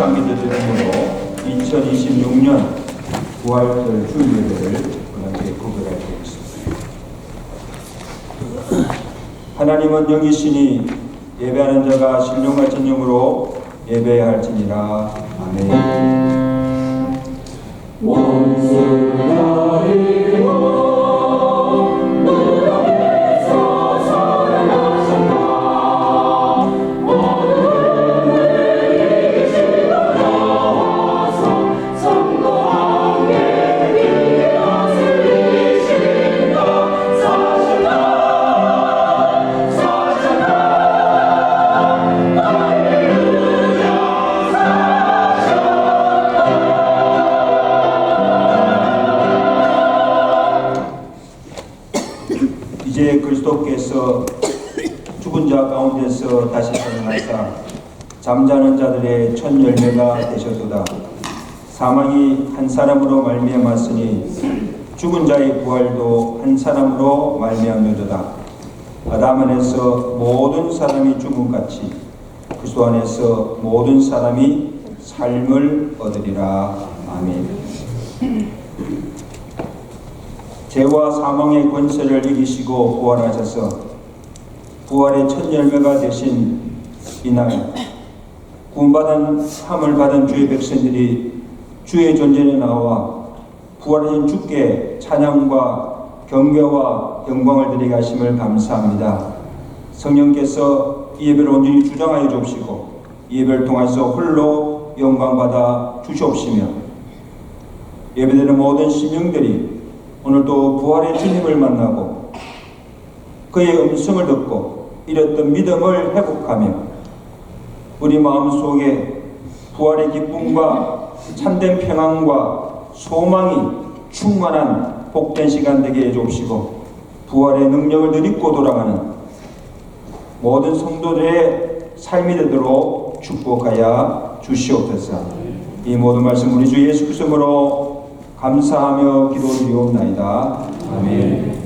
장미들 이름으로 2026년 부활절 주일 예배를 함께 구별하게 되겠습니다. 하나님은 영이시니 예배하는 자가 신령과 진정으로 예배해야 할지니라. 아멘. 원수가 이고 이제 그리스도께서 죽은 자 가운데서 다시 살아나사 잠자는 자들의 첫 열매가 되셨도다. 사망이 한 사람으로 말미암았으니 죽은 자의 부활도 한 사람으로 말미암으로다. 아담 안에서 모든 사람이 죽음같이 그리스도 안에서 모든 사람이 삶을 얻으리라. 아멘. 죄와 사망의 권세를 이기시고 부활하셔서 부활의 첫 열매가 되신 이날 구원받은 함을 받은 주의 백성들이 주의 전전에 나와 부활하신 주께 찬양과 경배와 영광을 드리게 하심을 감사합니다. 성령께서 이 예배를 온전히 주장하여 주옵시고 이 예배를 통해서 홀로 영광받아 주시옵시며 예배드리는 모든 심령들이 오늘도 부활의 주님을 만나고 그의 음성을 듣고 잃었던 믿음을 회복하며 우리 마음속에 부활의 기쁨과 참된 평안과 소망이 충만한 복된 시간 되게 해주옵시고 부활의 능력을 느끼고 돌아가는 모든 성도들의 삶이 되도록 축복하여 주시옵소서. 이 모든 말씀 우리 주 예수 그리스도로 감사하며 기도드리옵나이다. 아멘.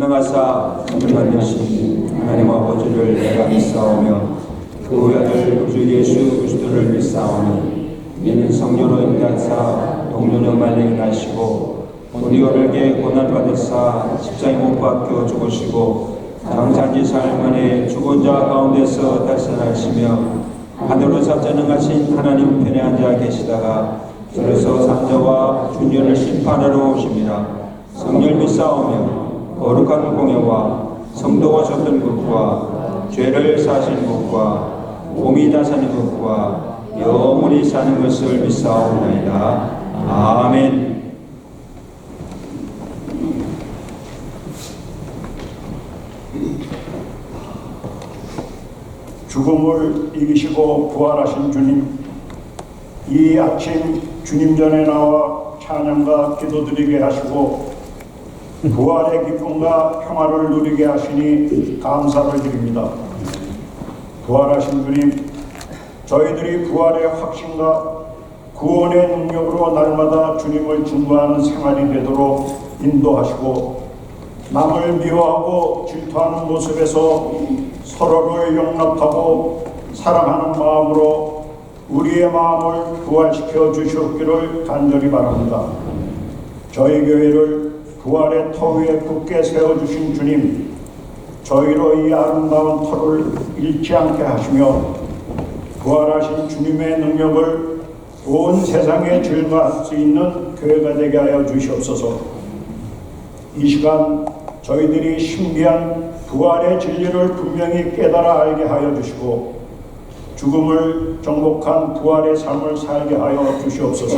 운행하사 선을 만드신 하나님 아버지를 내가 믿사오며 그 아들 구주 예수 그리스도를 믿사오니 이는 성령으로 인하사 동료는 만행을 하시고 우리에게 고난받으사 십자가에 못 박혀 죽으시고 장사지 사흘 만에 죽은 자 가운데서 달선하시며 하늘로 전능하신 하나님 편에 앉아 계시다가 주에서 산자와 준전을 심판하러 오십니다. 성령을 믿사오며 거룩한 공예와 성도가 졌던 것과 죄를 사신 것과 몸이 다사는 것과 영원히 사는 것을 믿사옵나이다. 아멘. 죽음을 이기시고 부활하신 주님, 이 아침 주님 전에 나와 찬양과 기도드리게 하시고 부활의 기쁨과 평화를 누리게 하시니 감사를 드립니다. 부활하신 주님, 저희들이 부활의 확신과 구원의 능력으로 날마다 주님을 증거하는 생활이 되도록 인도하시고 남을 미워하고 질투하는 모습에서 서로를 용납하고 사랑하는 마음으로 우리의 마음을 부활시켜 주시옵기를 간절히 바랍니다. 저희 교회를 부활의 터 위에 굳게 세워주신 주님, 저희로 이 아름다운 터를 잃지 않게 하시며 부활하신 주님의 능력을 온 세상에 증거할 수 있는 교회가 되게 하여 주시옵소서. 이 시간 저희들이 신비한 부활의 진리를 분명히 깨달아 알게 하여 주시고 죽음을 정복한 부활의 삶을 살게 하여 주시옵소서.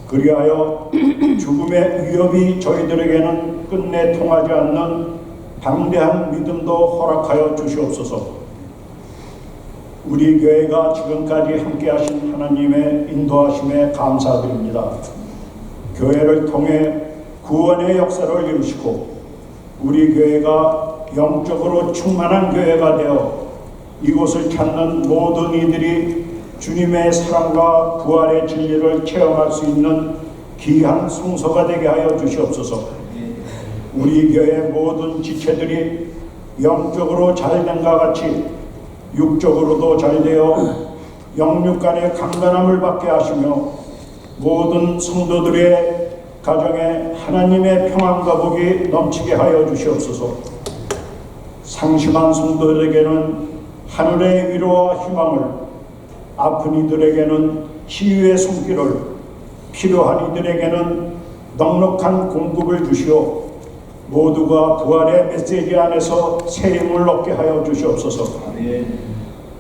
그리하여 죽음의 위협이 저희들에게는 끝내 통하지 않는 방대한 믿음도 허락하여 주시옵소서. 우리 교회가 지금까지 함께하신 하나님의 인도하심에 감사드립니다. 교회를 통해 구원의 역사를 이루시고 우리 교회가 영적으로 충만한 교회가 되어 이곳을 찾는 모든 이들이 주님의 사랑과 부활의 진리를 체험할 수 있는 귀한 성소가 되게 하여 주시옵소서. 우리 교회 모든 지체들이 영적으로 잘된과 같이 육적으로도 잘되어 영육 간의 강건함을 받게 하시며 모든 성도들의 가정에 하나님의 평안과 복이 넘치게 하여 주시옵소서. 상심한 성도들에게는 하늘의 위로와 희망을, 아픈 이들에게는 치유의 손길을, 필요한 이들에게는 넉넉한 공급을 주시오 모두가 부활의 메시지 안에서 새 힘을 얻게 하여 주시옵소서.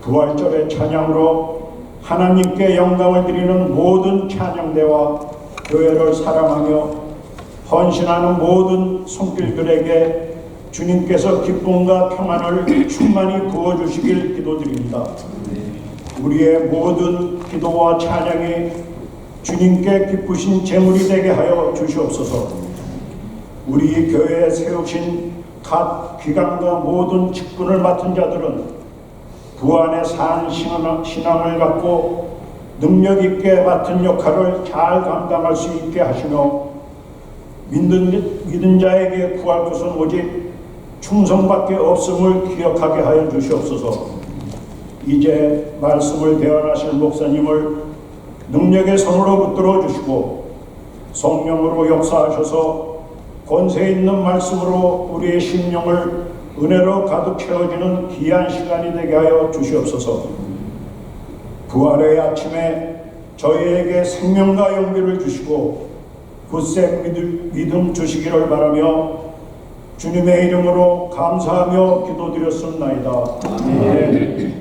부활절의 찬양으로 하나님께 영광을 드리는 모든 찬양대와 교회를 사랑하며 헌신하는 모든 손길들에게 주님께서 기쁨과 평안을 충만히 부어주시길 기도드립니다. 우리의 모든 기도와 찬양이 주님께 기쁘신 제물이 되게 하여 주시옵소서. 우리 교회에 세우신 각 기관과 모든 직분을 맡은 자들은 부안의 산 신앙을 갖고 능력 있게 맡은 역할을 잘 감당할 수 있게 하시며 믿는 자에게 구할 것은 오직 충성밖에 없음을 기억하게 하여 주시옵소서. 이제 말씀을 대언하실 목사님을 능력의 손으로 붙들어 주시고 성령으로 역사하셔서 권세 있는 말씀으로 우리의 심령을 은혜로 가득 채워지는 귀한 시간이 되게 하여 주시옵소서. 부활의 아침에 저희에게 생명과 용기를 주시고 굳센 믿음 주시기를 바라며 주님의 이름으로 감사하며 기도드렸습나이다. 아멘.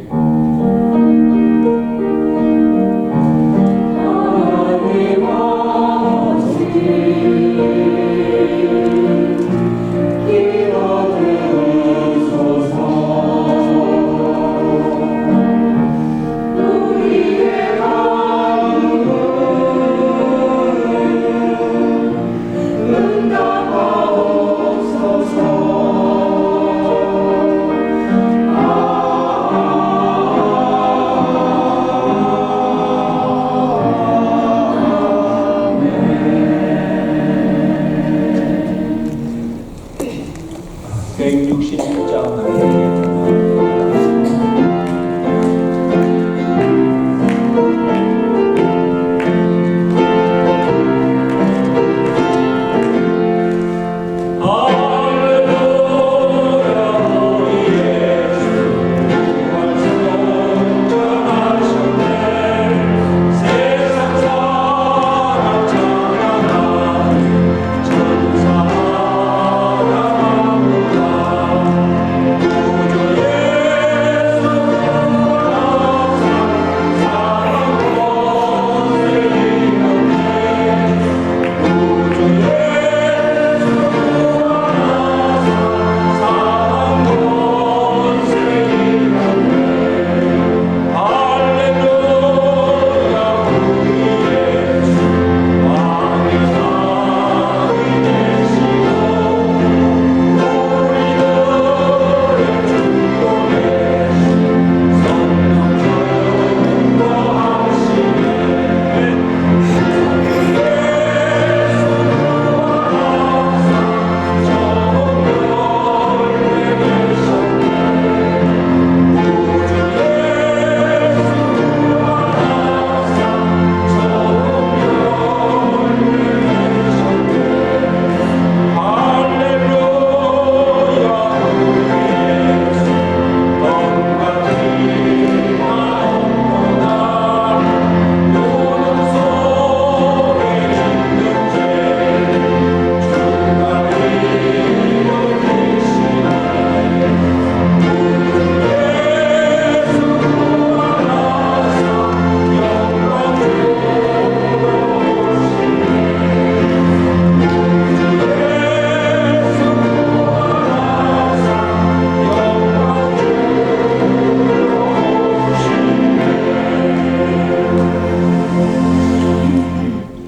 166장 말씀입니다.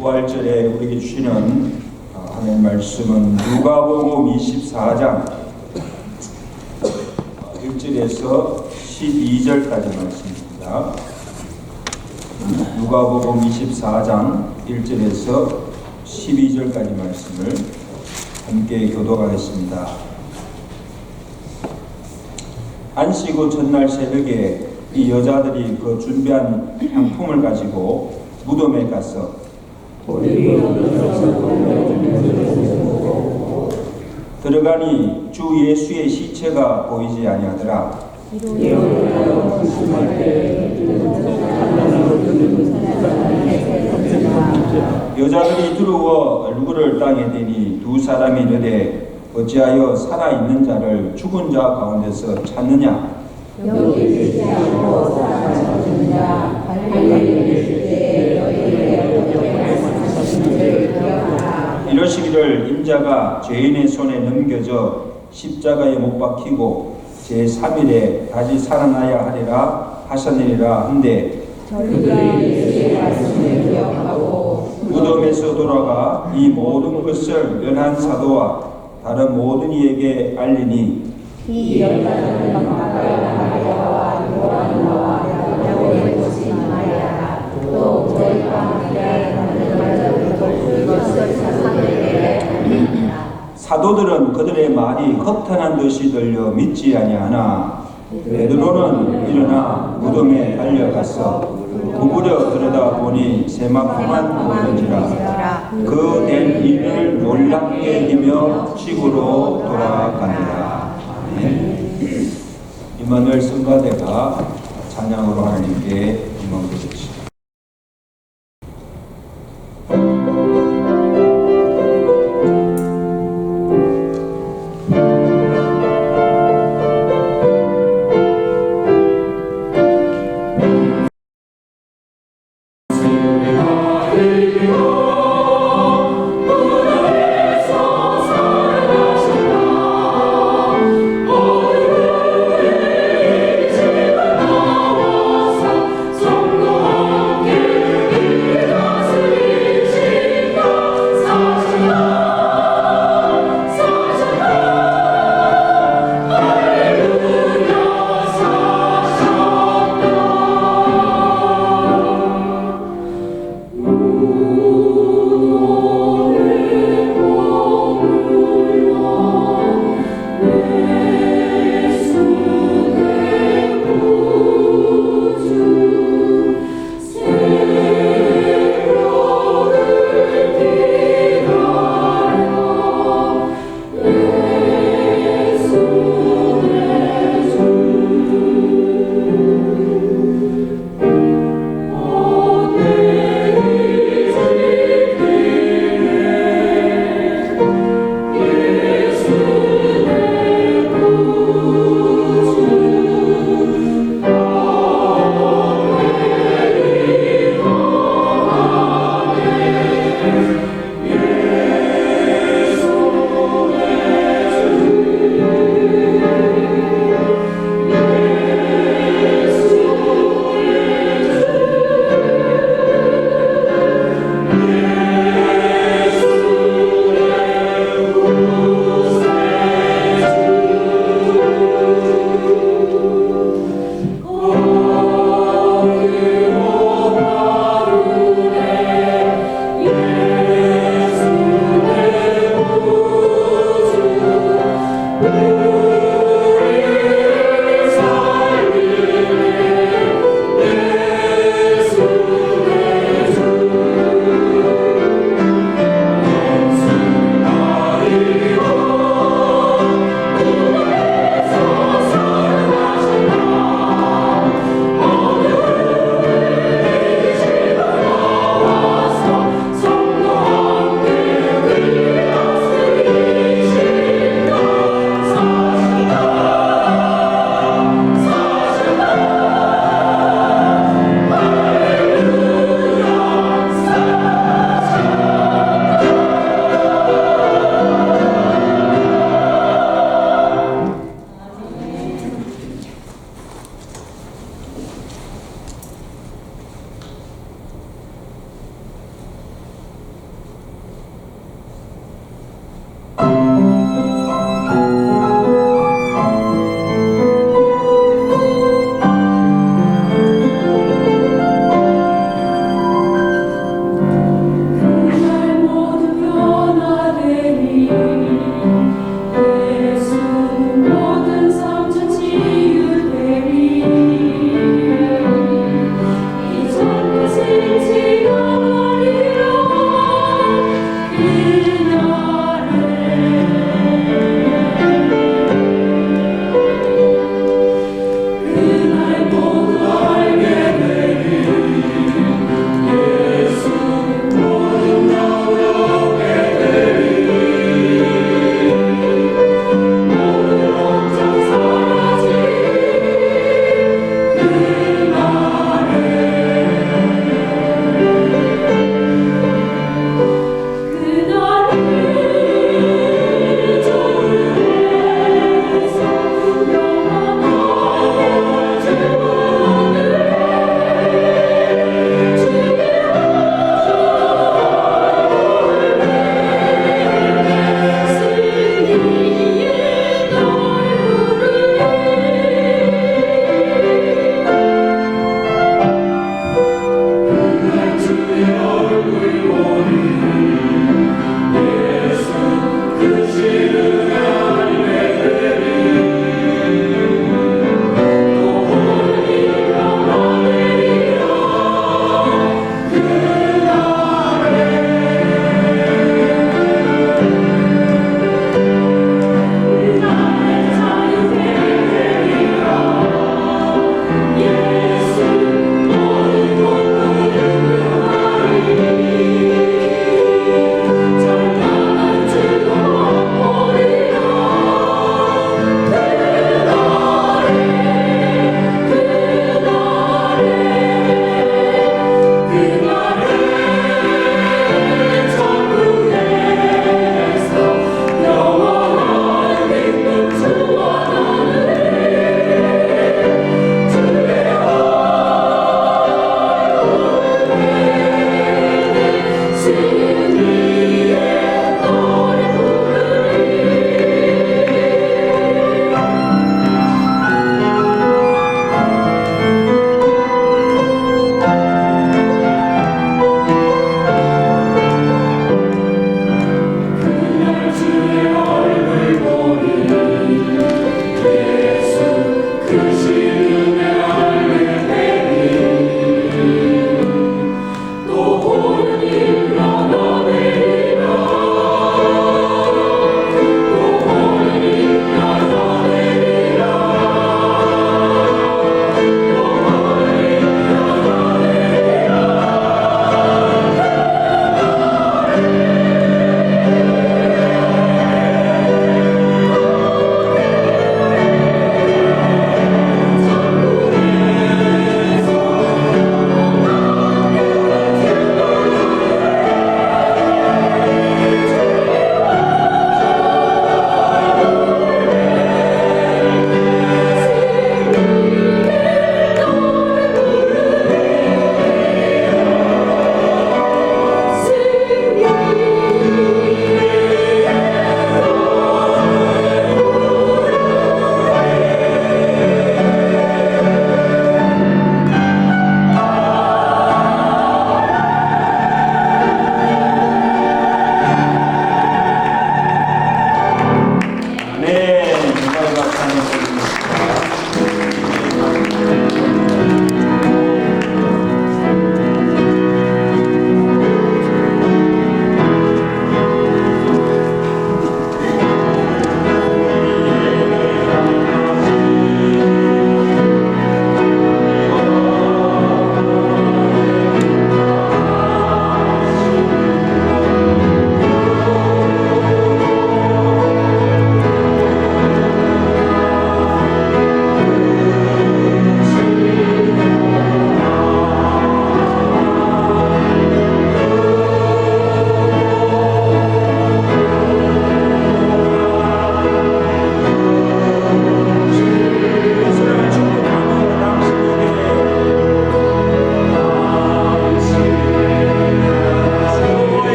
부활절에 우리에게 주시는 하나님의 말씀은 누가복음 24장 1절에서 12절까지 말씀입니다. 누가복음 24장 1절에서 12절까지 말씀을 함께 교독하겠습니다. 안식 후 전날 새벽에 이 여자들이 그 준비한 향품을 가지고 무덤에 가서 들어가니 주 예수의 시체가 보이지 아니하더라. 여자들이 들어와 얼굴을 땅에 대니 두 사람이 이르되 어찌하여 살아있는 자를 죽은 자 가운데서 찾느냐? 여기 있지 않고 살아가신 자 갈릴리에 있을 때 너희에게 어떻게 말씀하시는지를 기억하라. 이러시기를 인자가 죄인의 손에 넘겨져 십자가에 못 박히고 제3일에 다시 살아나야 하리라 하셨느니라 한데 저희가 예수의 말씀을 기억하고 무덤에서 돌아가 이 모든 것을 연한 사도와 다른 모든 이에게 알리니 이 여자들은 막달라 마리아와 요한나와 야고보의 모친 마리아라 또 저희가 함께 다른 것을 사도에게 알리니라. 사도들은 그들의 말이 허탄한 듯이 들려 믿지 아니하나 베드로는 일어나 무덤에 달려가서 구부려 들여다보니 세마포만 보는지라 그 된 일을 놀랍게 여기며 집으로 돌아가니라. 임마누엘 성가대가 찬양으로 하나님께 영광 드립시다. 성도하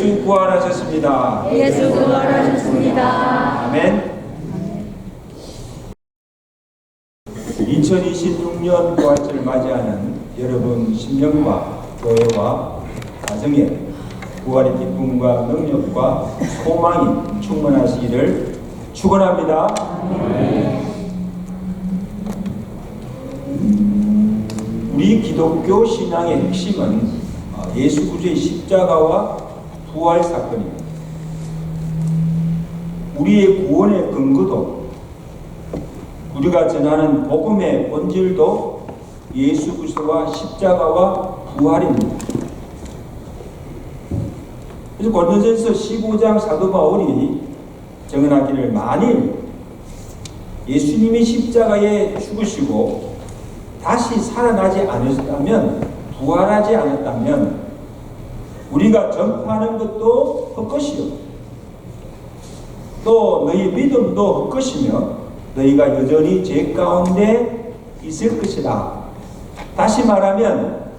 예수 부활하셨습니다. 예수 부활하셨습니다. 아멘. 2026년 부활절을 맞이하는 여러분 심령과 교회와 가정에 부활의 기쁨과 능력과 소망이 충만하시기를 축원합니다. 우리 기독교 신앙의 핵심은 예수 그리스도의 십자가와 부활 사건입니다. 우리의 구원의 근거도 우리가 전하는 복음의 본질도 예수 그리스도와 십자가와 부활입니다. 그래서 고린도전서 15장 사도 바울이 정언하기를 만일 예수님이 십자가에 죽으시고 다시 살아나지 않으셨다면, 부활하지 않았다면 우리가 전파하는 것도 헛것이요 또 너희 믿음도 헛것이며 너희가 여전히 죄 가운데 있을 것이다. 다시 말하면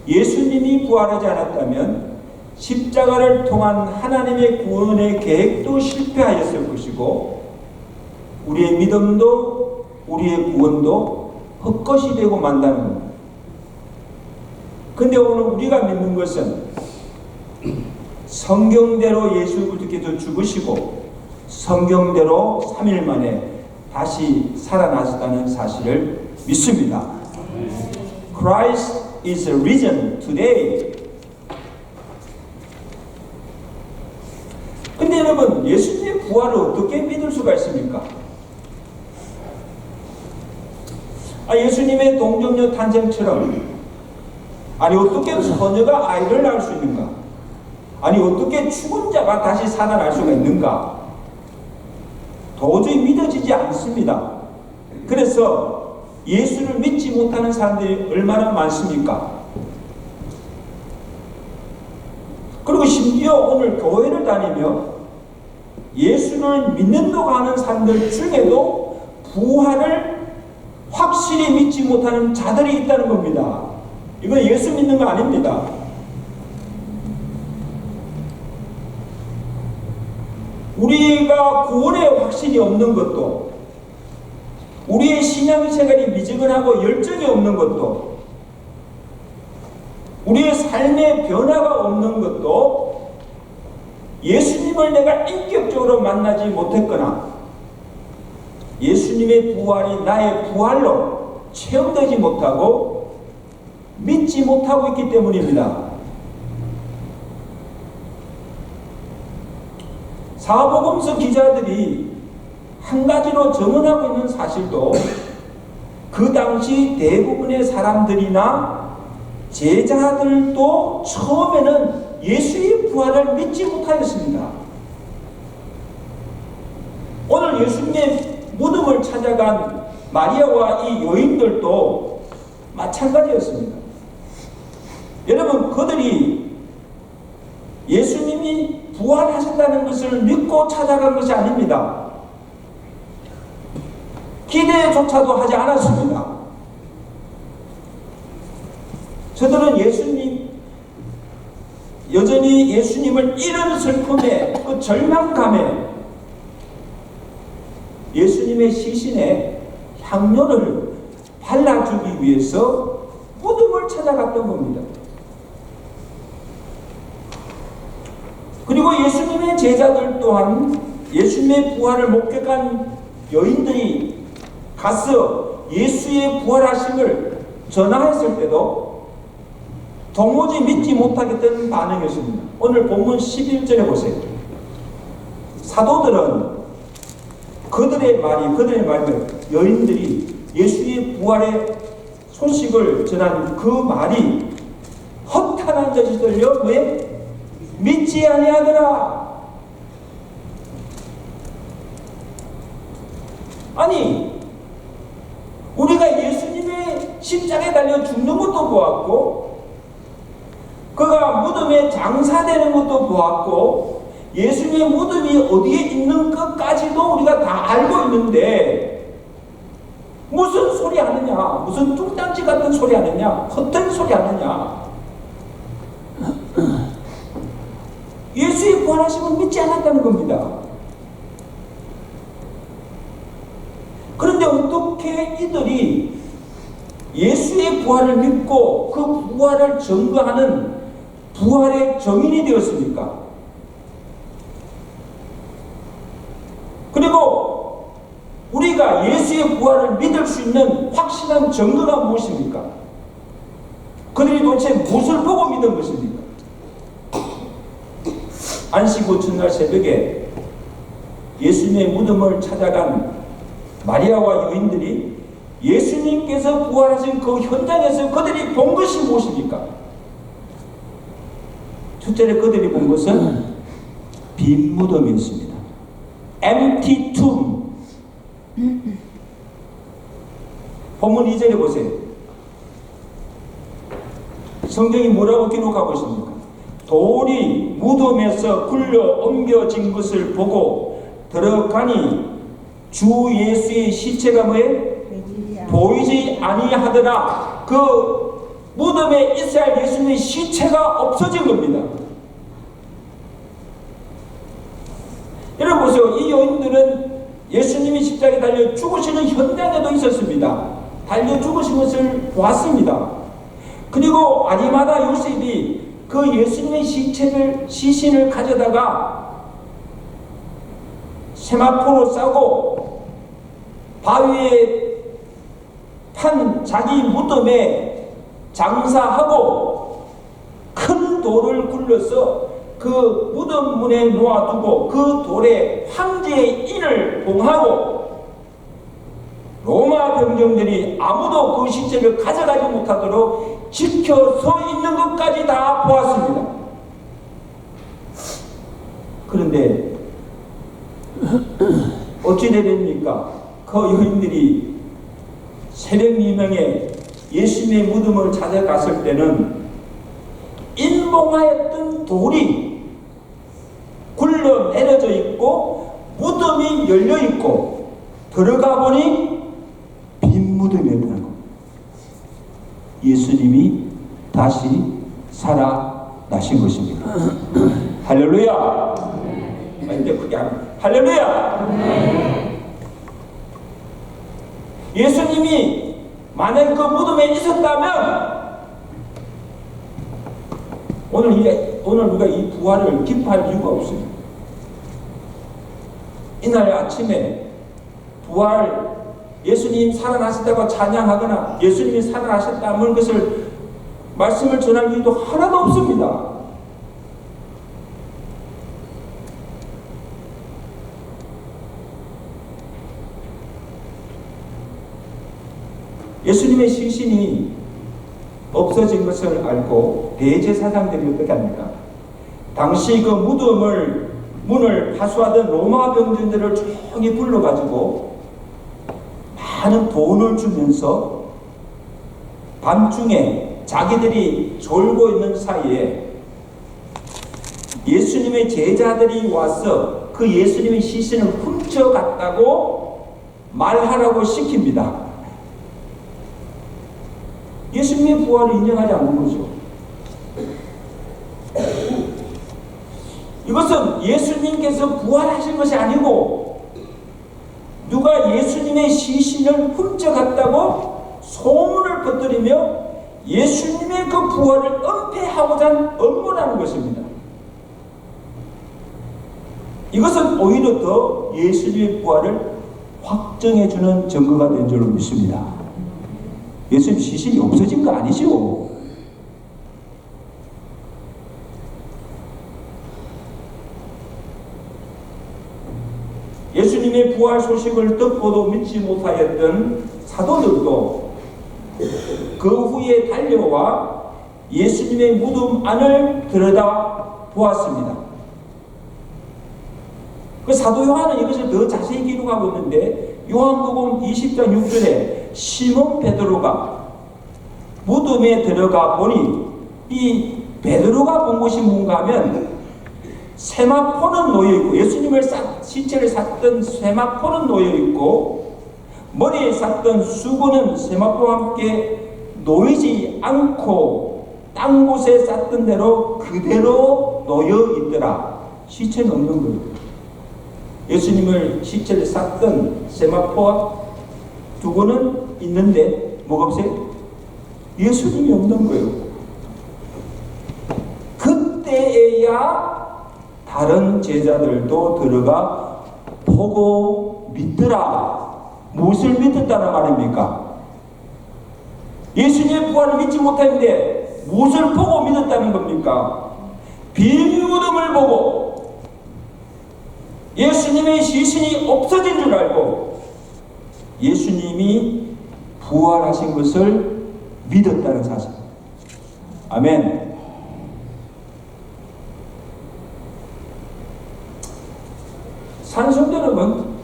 예수님이 부활하지 않았다면 십자가를 통한 하나님의 구원의 계획도 실패하였을 것이고 우리의 믿음도 우리의 구원도 헛것이 되고 만다는 겁니다. 근데 오늘 우리가 믿는 것은 성경대로 예수 그리스도께서 죽으시고 성경대로 3일 만에 다시 살아나셨다는 사실을 믿습니다. Christ is risen today. 근데 여러분, 예수님의 부활을 어떻게 믿을 수가 있습니까? 예수님의 동정녀 탄생처럼 어떻게 소녀가 아이를 낳을 수 있는가? 어떻게 죽은 자가 다시 살아날 수가 있는가? 도저히 믿어지지 않습니다. 그래서 예수를 믿지 못하는 사람들이 얼마나 많습니까? 그리고 심지어 오늘 교회를 다니며 예수를 믿는다고 하는 사람들 중에도 부활을 확실히 믿지 못하는 자들이 있다는 겁니다. 이건 예수 믿는 거 아닙니다. 우리가 구원에 확신이 없는 것도, 우리의 신앙 생활이 미지근하고 열정이 없는 것도, 우리의 삶의 변화가 없는 것도 예수님을 내가 인격적으로 만나지 못했거나 예수님의 부활이 나의 부활로 체험되지 못하고 믿지 못하고 있기 때문입니다. 사복음서 기자들이 한 가지로 증언하고 있는 사실도 그 당시 대부분의 사람들이나 제자들도 처음에는 예수의 부활을 믿지 못하였습니다. 오늘 예수님의 무덤을 찾아간 마리아와 이 여인들도 마찬가지였습니다. 여러분, 그들이 예수님이 부활하신다는 것을 믿고 찾아간 것이 아닙니다. 기대조차도 하지 않았습니다. 저들은 여전히 예수님을 잃은 슬픔에, 그 절망감에 예수님의 시신에 향료를 발라주기 위해서 무덤을 찾아갔던 겁니다. 그리고 예수님의 제자들 또한 예수님의 부활을 목격한 여인들이 가서 예수의 부활하심을 전하였을 때도 도무지 믿지 못하겠다는 반응이었습니다. 오늘 본문 11절에 보세요. 사도들은 그들의 말을 여인들이 예수의 부활의 소식을 전한 그 말이 허탄한 젖이 들려 왜? 믿지 아니하더라. 아니, 우리가 예수님의 십자가에 달려 죽는 것도 보았고 그가 무덤에 장사되는 것도 보았고 예수님의 무덤이 어디에 있는 것까지도 우리가 다 알고 있는데 무슨 소리 하느냐, 무슨 뚱딴지 같은 소리 하느냐, 헛된 소리 하느냐. 예수의 부활하심을 믿지 않았다는 겁니다. 그런데 어떻게 이들이 예수의 부활을 믿고 그 부활을 증거하는 부활의 증인이 되었습니까? 그리고 우리가 예수의 부활을 믿을 수 있는 확실한 증거가 무엇입니까? 그들이 도대체 무엇을 보고 믿은 것입니까? 안식 후 첫날 새벽에 예수님의 무덤을 찾아간 마리아와 여인들이 예수님께서 부활하신 그 현장에서 그들이 본 것이 무엇입니까? 첫째로 그들이 본 것은 빈 무덤이었습니다. Empty tomb. 본문 2절에 보세요. 성경이 뭐라고 기록하고 있습니까? 돌이 무덤에서 굴려 옮겨진 것을 보고 들어가니 주 예수의 시체가 뭐예요? 보이지 아니하더라. 그 무덤에 있어야 할 예수님의 시체가 없어진 겁니다. 여러분 보세요. 이 여인들은 예수님이 십자가에 달려 죽으시는 현장에도 있었습니다. 달려 죽으신 것을 보았습니다. 그리고 아리마다 요셉이 그 예수님의 시신을 가져다가 세마포로 싸고 바위에 판 자기 무덤에 장사하고 큰 돌을 굴려서 그 무덤 문에 놓아두고 그 돌에 황제의 인을 봉하고 로마 병정들이 아무도 그 시체를 가져가지 못하도록 지켜서 있는 것까지 다 보았습니다. 그런데 어찌 되렵니까? 그 여인들이 새벽 2명에 예수님의 무덤을 찾아갔을 때는 인봉하였던 돌이 굴러 내려져 있고 무덤이 열려 있고 들어가 보니 빈 무덤이었다는 겁니다. 예수님이 다시 살아나신 것입니다. 할렐루야. 근데 그게 할렐루야. 예수님이 만약 그 무덤에 있었다면 오늘 우리가 이 부활을 기뻐할 이유가 없습니다. 이날 아침에 부활 예수님 살아나셨다고 찬양하거나 예수님이 살아나셨다는 것을 말씀을 전할 이유도 하나도 없습니다. 예수님의 시신이 없어진 것을 알고 대제사장들이 어떻게 합니까? 당시 그 문을 파수하던 로마 병정들을 조용히 불러가지고 많은 돈을 주면서 밤중에 자기들이 졸고 있는 사이에 예수님의 제자들이 와서 그 예수님의 시신을 훔쳐갔다고 말하라고 시킵니다. 예수님의 부활을 인정하지 않는 거죠. 이것은 예수님께서 부활하신 것이 아니고 누가 예수님의 시신을 훔쳐갔다고 소문을 퍼뜨리며 예수님의 그 부활을 은폐하고자 한 업무라는 것입니다. 이것은 오히려 더 예수님의 부활을 확정해주는 증거가 된 줄로 믿습니다. 예수님 시신이 없어진 거 아니죠? 예수님의 부활 소식을 듣고도 믿지 못하였던 사도들도 그 후에 달려와 예수님의 무덤 안을 들여다 보았습니다. 그 사도 요한은 이것을 더 자세히 기록하고 있는데 요한복음 20장 6절에 시몬 베드로가 무덤에 들어가 보니 이 베드로가 본 것이 뭔가 하면 세마포는 놓여있고 예수님을 시체를 쌌던 세마포는 놓여있고 머리에 쌌던 수건은 세마포와 함께 놓이지 않고 땅 곳에 쌌던 대로 그대로 놓여 있더라. 시체는 없는 거예요. 예수님을 시체를 쌌던 세마포와 두고는 있는데 뭐가 없어요? 예수님이 없는 거예요. 그때에야 다른 제자들도 들어가 보고 믿더라. 무엇을 믿었다는 말입니까? 예수님의 부활을 믿지 못했는데 무엇을 보고 믿었다는 겁니까? 빈 무덤을 보고 예수님의 시신이 없어진 줄 알고 예수님이 부활하신 것을 믿었다는 사실. 아멘. 산성도 여러분,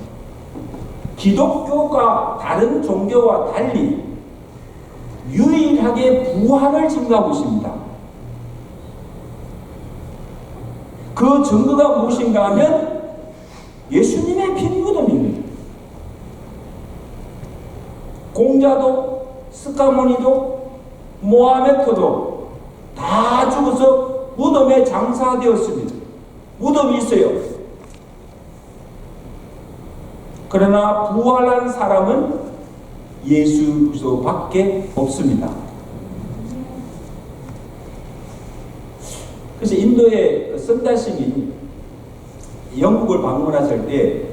기독교가 다른 종교와 달리 유일하게 부활을 증거하고 있습니다. 그 증거가 무엇인가 하면 예수님의 빈 무덤입니다. 공자도 스카모니도 모하메토도 다 죽어서 무덤에 장사되었습니다. 무덤이 있어요. 그러나 부활한 사람은 예수 그리스도밖에 없습니다. 그래서 인도의 선다싱이 영국을 방문하실 때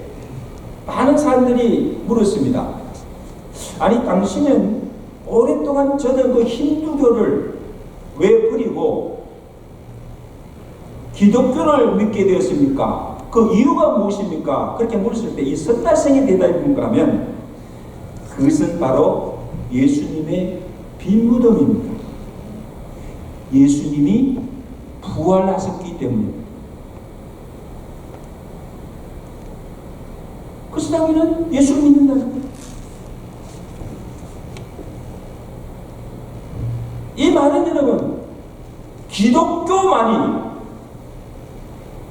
많은 사람들이 물었습니다. 아니 당신은 오랫동안 저는 그 힌두교를 왜 버리고 기독교를 믿게 되었습니까? 그 이유가 무엇입니까? 그렇게 물었을 때 이 선달생의 대답이 뭔가 하면 그것은 바로 예수님의 빈 무덤입니다. 예수님이 부활하셨기 때문입니다. 그래서 당연히 예수를 믿는다는 거예요. 이 말은 여러분, 기독교만이,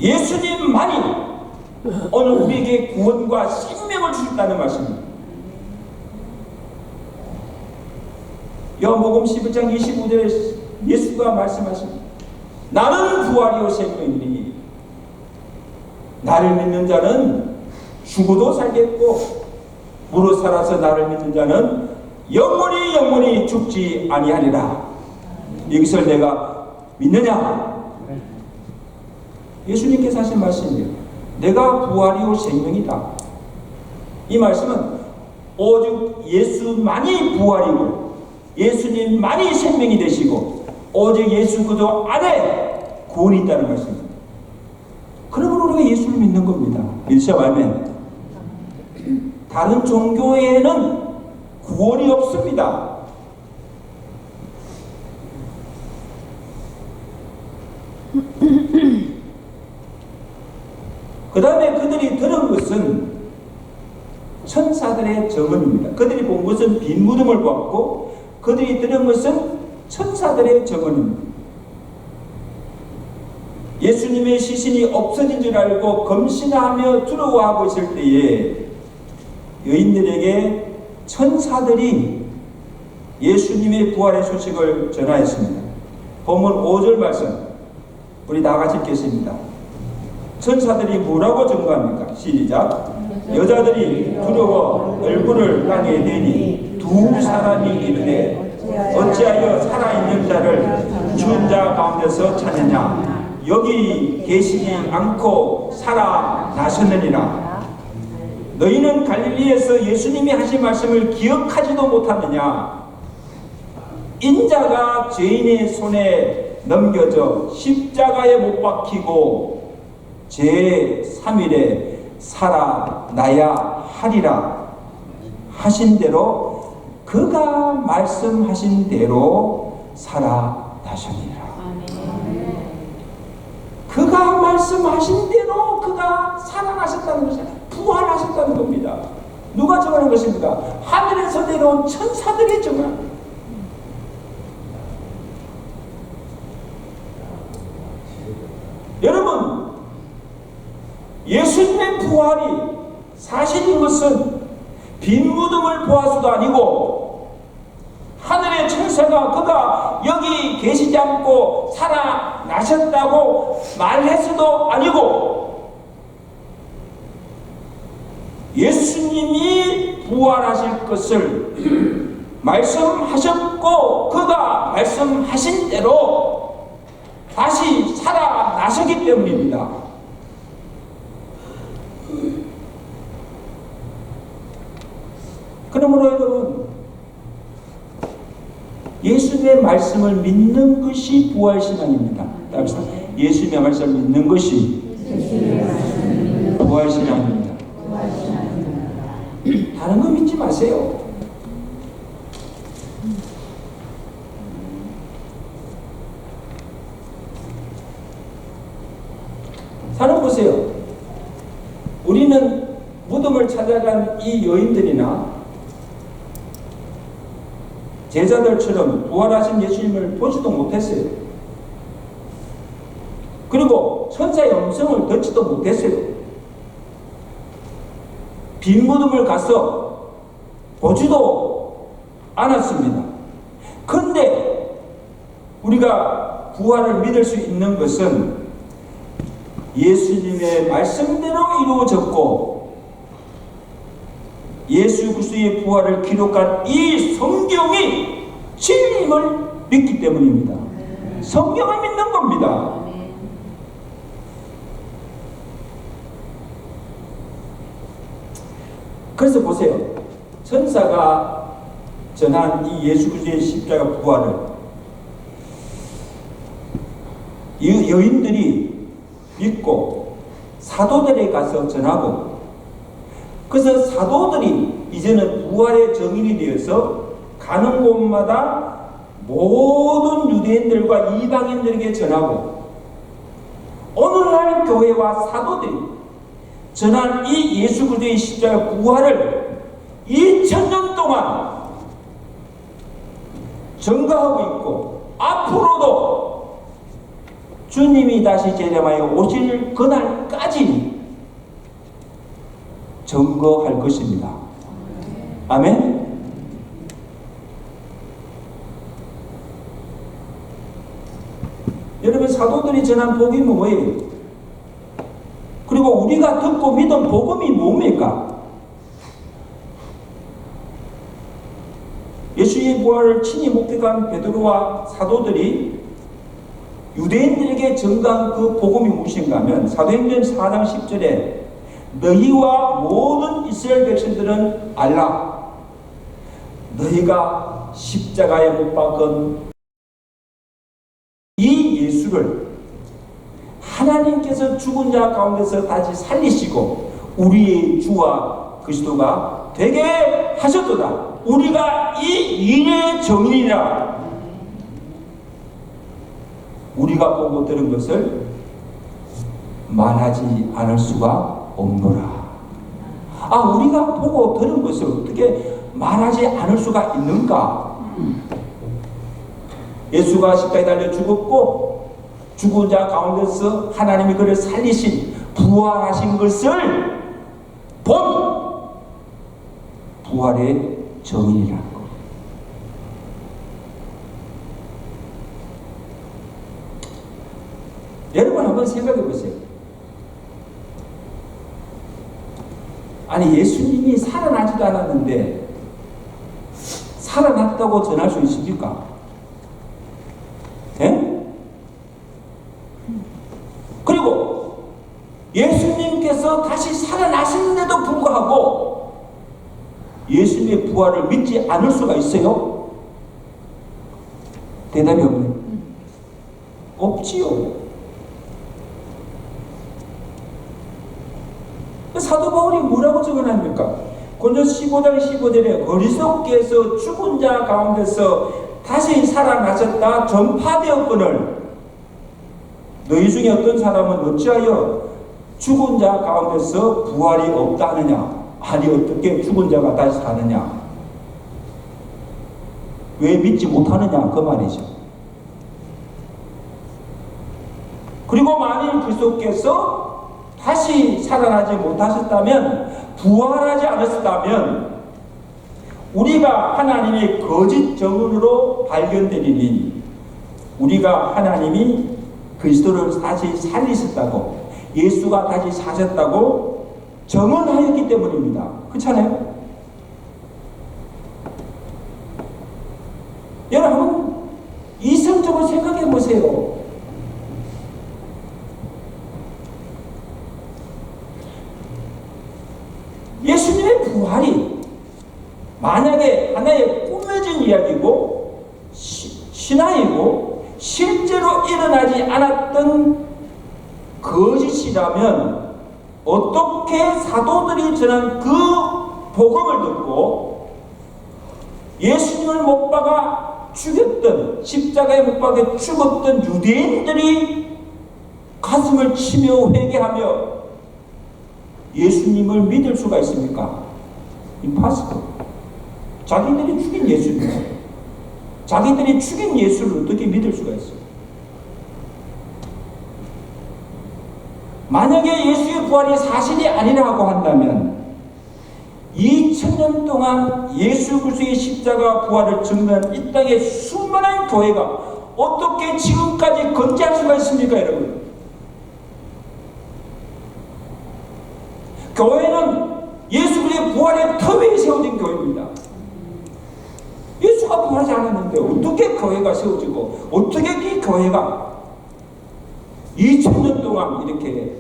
예수님만이 오늘 우리에게 구원과 생명을 주셨다는 말씀입니다. 요한복음 11장 25절에 예수가 말씀하십니다. 나는 부활이요 생명이니 나를 믿는 자는 죽어도 살겠고 무릇 살아서 나를 믿는 자는 영원히 죽지 아니하리라. 이것을 내가 믿느냐? 예수님께서 하신 말씀이에요. 내가 부활이요 생명이다. 이 말씀은 오직 예수만이 부활이고 예수님만이 생명이 되시고 오직 예수 그리스도 안에 구원이 있다는 말씀입니다. 그러므로 우리가 예수를 믿는 겁니다. 믿으셔? 아멘. 다른 종교에는 구원이 없습니다. 그 다음에 그들이 들은 것은 천사들의 증언입니다. 그들이 본 것은 빈 무덤을 보았고 그들이 들은 것은 천사들의 증언입니다. 예수님의 시신이 없어진 줄 알고 검신하며 두려워하고 있을 때에 여인들에게 천사들이 예수님의 부활의 소식을 전하였습니다. 본문 5절 말씀 우리 다 같이 읽겠습니다. 천사들이 뭐라고 증거합니까? 시작. 여자들이 두려워 얼굴을 땅에 대니 두 사람이 이르되 어찌하여 살아있는 자를 죽은 자 가운데서 찾느냐? 여기 계시지 않고 살아나셨느니라. 너희는 갈릴리에서 예수님이 하신 말씀을 기억하지도 못하느냐? 인자가 죄인의 손에 넘겨져 십자가에 못 박히고 제3일에 살아나야 하리라 하신 대로 그가 말씀하신 대로 살아나셨느니라. 그가 말씀하신 대로 그가 살아나셨다는 것이야. 부활하셨다는 겁니다. 누가 정하는 것입니까? 하늘에서 내려온 천사들이 정하는. 여러분, 예수님의 부활이 사실인 것은 빈 무덤을 보아서도 아니고 하늘의 천사가 그가 여기 계시지 않고 살아나셨다고 말했어도 아니고 예수님이 부활하실 것을 말씀하셨고 그가 말씀하신 대로 다시 살아나셨기 때문입니다. 그러므로 여러분, 예수님의 말씀을 믿는 것이 부활신앙입니다. 예수님의 말씀을 믿는 것이 부활신앙입니다. 다른 거 믿지 마세요. 사람 보세요. 우리는 무덤을 찾아간 이 여인들이나 제자들처럼 부활하신 예수님을 보지도 못했어요. 그리고 천사의 음성을 듣지도 못했어요. 빈 무덤을 가서 보지도 않았습니다. 그런데 우리가 부활을 믿을 수 있는 것은 예수님의 말씀대로 이루어졌고 예수 그리스도의 부활을 기록한 이 성경이 진리임을 믿기 때문입니다. 성경을 믿는 겁니다. 그래서 보세요. 천사가 전한 이 예수 그리스도의 십자가 부활을 이 여인들이 믿고 사도들에 가서 전하고 그래서 사도들이 이제는 부활의 증인이 되어서 가는 곳마다 모든 유대인들과 이방인들에게 전하고 오늘날 교회와 사도들이 전한 이 예수 그리스도의 십자가 부활을 2000년 동안 증거하고 있고 앞으로도 주님이 다시 재림하여 오실 그날까지 증거할 것입니다. 아멘. 여러분, 사도들이 전한 복음이 뭐예요? 그리고 우리가 듣고 믿은 복음이 뭡니까? 예수의 부활을 친히 목격한 베드로와 사도들이 유대인들에게 전가한 그 복음이 무엇인가 하면 사도행전 4장 10절에 너희와 모든 이스라엘 백성들은 알라. 너희가 십자가에 못 박은 이 예수를 하나님께서 죽은 자 가운데서 다시 살리시고 우리의 주와 그리스도가 되게 하셨도다. 우리가 이 일의 정인이라. 우리가 보고 들은 것을 말하지 않을 수가 없노라. 우리가 보고 들은 것을 어떻게 말하지 않을 수가 있는가? 예수가 십자가에 달려 죽었고 죽은 자 가운데서 하나님이 그를 살리신 부활하신 것을 본 부활의 정인이라는 것. 여러분 한번 생각해 보세요. 아니 예수님이 살아나지도 않았는데 살아났다고 전할 수 있습니까? 예? 그리고 예수님께서 다시 살아나시는데도 불구하고 예수님의 부활을 믿지 않을 수가 있어요? 대답이 없네요. 없지요. 사도 바울이 뭐라고 적어놨습니까? 고린도서 15장 15절에 그리스도께서 죽은 자 가운데서 다시 살아나셨다 전파되었거늘 너희 중에 어떤 사람은 어찌하여 죽은 자 가운데서 부활이 없다 하느냐? 아니 어떻게 죽은 자가 다시 사느냐? 왜 믿지 못하느냐? 그 말이죠. 그리고 만일 그리스도께서 다시 살아나지 못하셨다면 부활하지 않았다면 우리가 하나님의 거짓 정언으로 발견되리니 우리가 하나님이 그리스도를 다시 살리셨다고 예수가 다시 사셨다고 정언하였기 때문입니다. 그렇잖아요? 여러분 이성적으로 생각해 보세요. 예수님의 부활이 만약에 하나의 꾸며진 이야기고 신화이고 실제로 일어나지 않았던 거짓이라면 어떻게 사도들이 전한 그 복음을 듣고 예수님을 못 박아 죽였던 십자가에 못 박아 죽었던 유대인들이 가슴을 치며 회개하며 예수님을 믿을 수가 있습니까? 임파서블. 자기들이 죽인 예수님, 자기들이 죽인 예수를 어떻게 믿을 수가 있어요? 만약에 예수의 부활이 사실이 아니라고 한다면 2000년 동안 예수 그리스도의 십자가 부활을 증명한 이 땅의 수많은 교회가 어떻게 지금까지 건재할 수가 있습니까, 여러분? 교회는 예수 그리스도의 부활의 터위에 세워진 교회입니다. 예수가 부활하지 않았는데 어떻게 교회가 세워지고 어떻게 이 교회가 2000년 동안 이렇게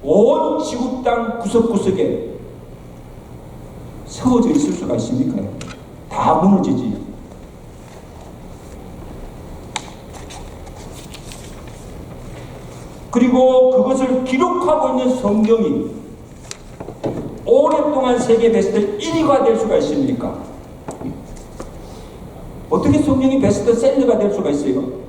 온 지구 땅 구석구석에 세워져 있을 수가 있습니까? 다 무너지지. 그리고 그것을 기록하고 있는 성경이 오랫동안 세계 베스트 1위가 될 수가 있습니까? 어떻게 성경이 베스트셀러가 될 수가 있어요?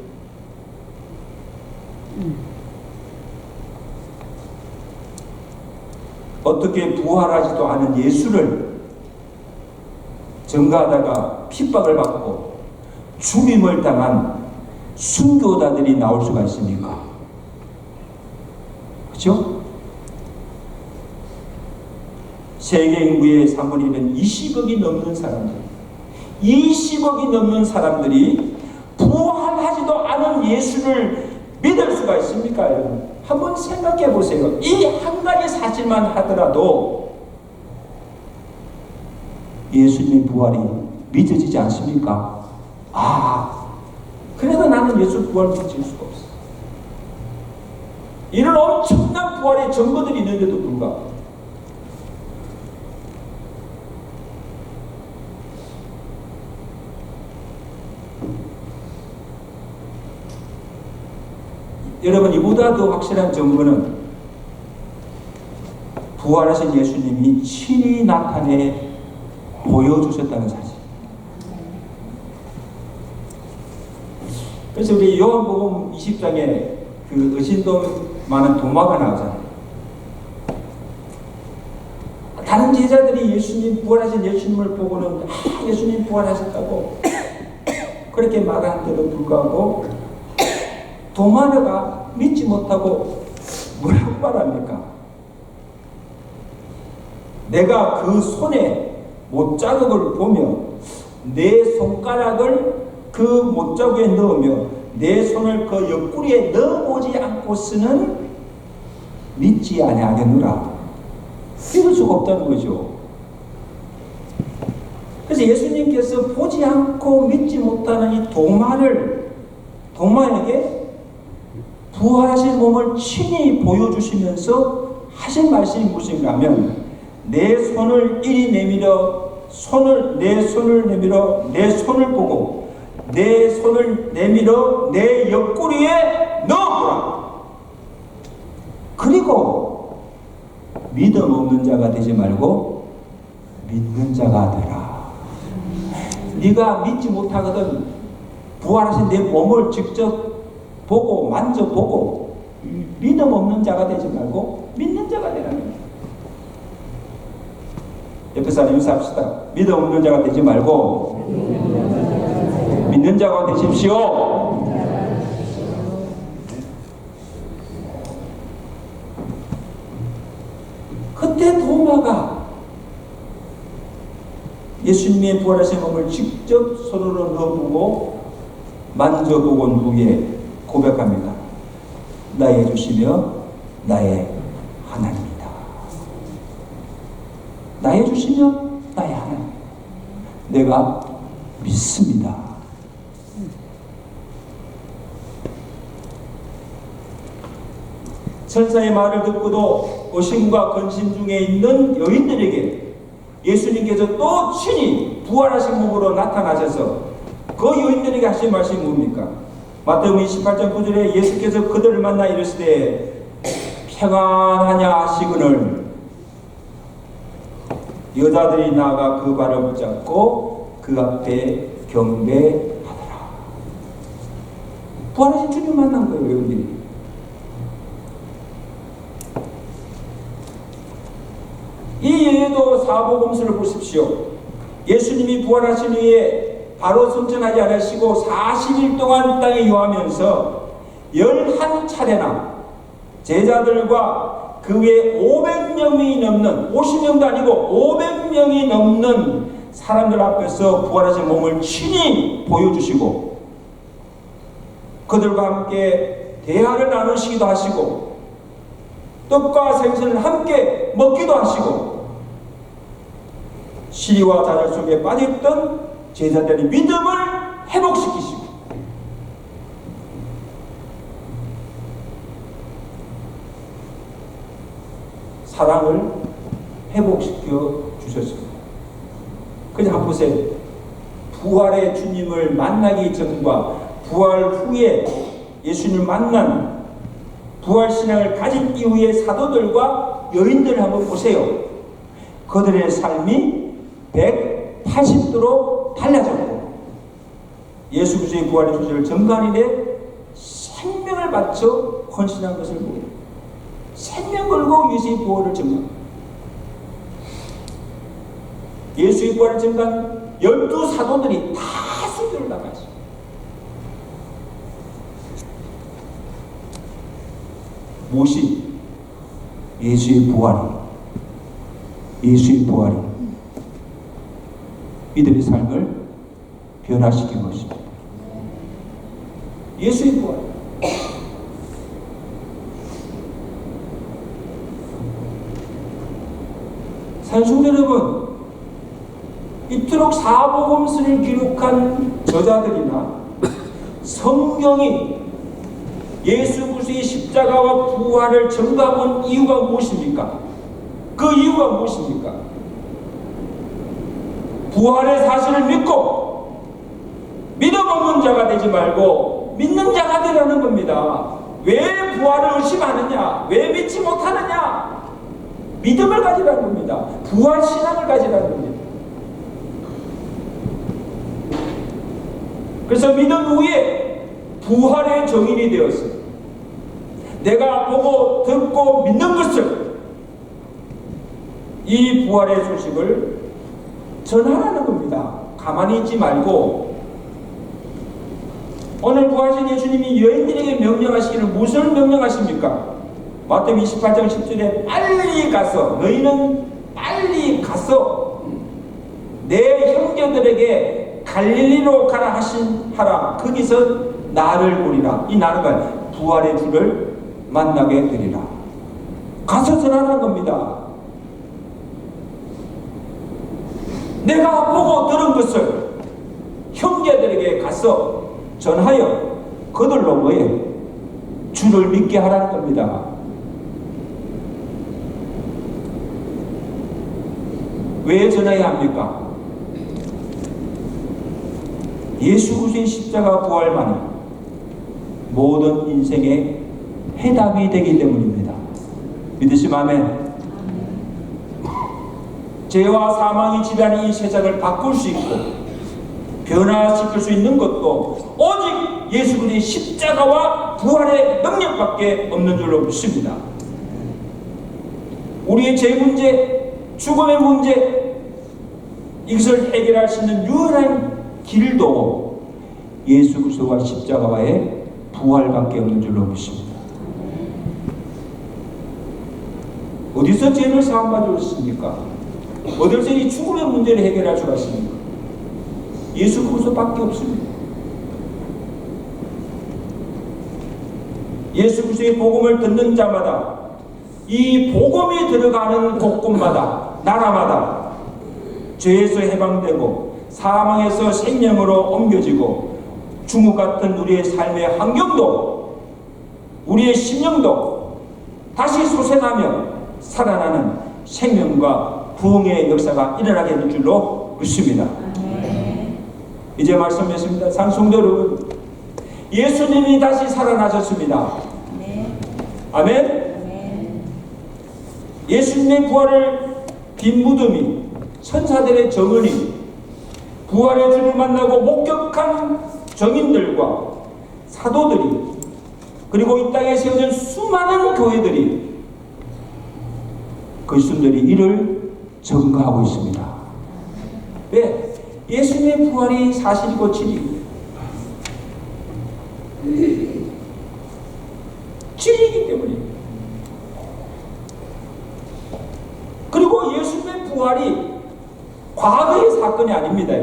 어떻게 부활하지도 않은 예수를 증거하다가 핍박을 받고 죽임을 당한 순교자들이 나올 수가 있습니까? 그렇죠? 세계 인구의 3분의 1은 20억이 넘는 사람들, 20억이 넘는 사람들이 부활하지도 않은 예수를 믿을 수가 있습니까, 여러분? 한번 생각해 보세요. 이 한 가지 사실만 하더라도 예수님의 부활이 믿어지지 않습니까? 아, 그래도 나는 예수 부활 믿을 수가 없어. 이런 엄청난 부활의 증거들이 있는데도 불구하고 여러분, 이보다 더 확실한 증거는 부활하신 예수님이 친히 나타내 보여주셨다는 사실. 그래서 우리 요한복음 20장에 그 의심도 많은 도마가 나오잖아요. 다른 제자들이 예수님, 부활하신 예수님을 보고는 예수님 부활하셨다고 그렇게 말하는데도 불구하고 도마가 믿지 못하고 뭐라고 말합니까? 내가 그 손에 못자국을 보며 내 손가락을 그 못자국에 넣으며 내 손을 그 옆구리에 넣어보지 않고서는 믿지 아니하겠노라. 믿을 수가 없다는 거죠. 그래서 예수님께서 보지 않고 믿지 못하는 이 도마에게 부활하신 몸을 친히 보여주시면서 하신 말씀이 무엇인가면 내 손을 이리 내밀어 내 손을 내밀어 내 손을 보고 내 손을 내밀어 내 옆구리에 넣어보라. 그리고 믿음 없는 자가 되지 말고 믿는 자가 되라. 네가 믿지 못하거든 부활하신 내 몸을 직접 보고 만져보고 믿음 없는 자가 되지 말고 믿는 자가 되라는 거예요. 옆에 사람 인사합시다. 믿음 없는 자가 되지 말고 믿는 자가 되십시오. 그때 도마가 예수님의 부활하신 몸을 직접 손으로 넣어보고 만져보고 온 후에 고백합니다. 나의 주시며 나의 하나님이다. 나의 주시며 나의 하나님. 내가 믿습니다. 천사의 말을 듣고도 의심과 근심 중에 있는 여인들에게 예수님께서 또 친히 부활하신 몸으로 나타나셔서 그 여인들에게 하신 말씀이 뭡니까? 마태복음 28장 9절에 예수께서 그들을 만나 이르시되 평안하냐 하시거늘 여자들이 나아가 그 발을 붙잡고 그 앞에 경배하더라. 부활하신 주님 만난 거예요, 여인들이. 이 예도 사복음서를 보십시오. 예수님이 부활하신 후에 바로 승천하지 않으시고 40일 동안 땅에 유하면서 11차례나 제자들과 그 외에 500명이 넘는, 50명도 아니고 500명이 넘는 사람들 앞에서 부활하신 몸을 친히 보여주시고 그들과 함께 대화를 나누시기도 하시고 떡과 생선을 함께 먹기도 하시고 시리와 좌절 속에 빠져있던 제자들의 믿음을 회복시키시고 사랑을 회복시켜 주셨습니다. 그냥 한번 보세요. 부활의 주님을 만나기 전과 부활 후에 예수님을 만난 부활신앙을 가진 이후의 사도들과 여인들을 한번 보세요. 그들의 삶이 180도로 달라졌고 예수 그리스도의 부활의 소식을 전가하는데 생명을 바쳐 헌신한 것을 보고 생명 걸고 예수의 부활을 전가합니다. 예수의 부활을 전가한 12사도들이 다 순교를 당했습니다. 무엇이 예수의 부활이 이들의 삶을 변화시킨 것입니다. 예수의 부활. 산성도 여러분, 이토록 사복음서를 기록한 저자들이나 성경이 예수 그리스도의 십자가와 부활을 전가한 이유가 무엇입니까? 그 이유가 무엇입니까? 부활의 사실을 믿고 믿음 없는 자가 되지 말고 믿는 자가 되라는 겁니다. 왜 부활을 의심하느냐? 왜 믿지 못하느냐? 믿음을 가지라는 겁니다. 부활 신앙을 가지라는 겁니다. 그래서 믿음 후에 부활의 정인이 되었어요. 내가 보고 듣고 믿는 것을 이 부활의 소식을 전하라는 겁니다. 가만히 있지 말고 오늘 부활하신 예수님이 여인들에게 명령하시기를 무엇을 명령하십니까? 마태복음 28장 10절에 빨리 가서 너희는 빨리 가서 내 형제들에게 갈릴리로 가라 하라. 거기서 나를 보리라. 이 나를 부활의 주를 만나게 되리라. 가서 전하라는 겁니다. 내가 보고 들은 것을 형제들에게 가서 전하여 그들로 뭐예요? 주를 믿게 하라는 겁니다. 왜 전해야 합니까? 예수 그리스도의 십자가 부활만이 모든 인생의 해답이 되기 때문입니다. 믿으시면 아멘. 죄와 사망이 지배하는 이 세상을 바꿀 수 있고 변화시킬 수 있는 것도 오직 예수 그리스도의 십자가와 부활의 능력밖에 없는 줄로 믿습니다. 우리의 죄 문제, 죽음의 문제, 이것을 해결할 수 있는 유일한 길도 예수 그리스도와 십자가와의 부활밖에 없는 줄로 믿습니다. 어디서 죄를 사함받으셨습니까? 어디서 이 죽음의 문제를 해결할 수가 있습니까? 예수 그리스도밖에 없습니다. 예수 그리스도의 복음을 듣는 자마다 이 복음이 들어가는 곳곳마다 나라마다 죄에서 해방되고 사망에서 생명으로 옮겨지고 중국 같은 우리의 삶의 환경도 우리의 심령도 다시 솟아나며 살아나는 생명과 부흥의 역사가 일어나게 될 줄로 믿습니다. 이제 말씀했습니다. 상송도 여러분, 예수님이 다시 살아나셨습니다. 아멘. 예수님의 부활을 빈 무덤이, 천사들의 정언이, 부활의 주를 만나고 목격한 정인들과 사도들이, 그리고 이 땅에 세워진 수많은 교회들이, 그리스도인들이 이를 증거하고 있습니다. 왜? 예수님의 부활이 사실이고 진리이기 때문입니다. 그리고 예수님의 부활이 과거의 사건이 아닙니다.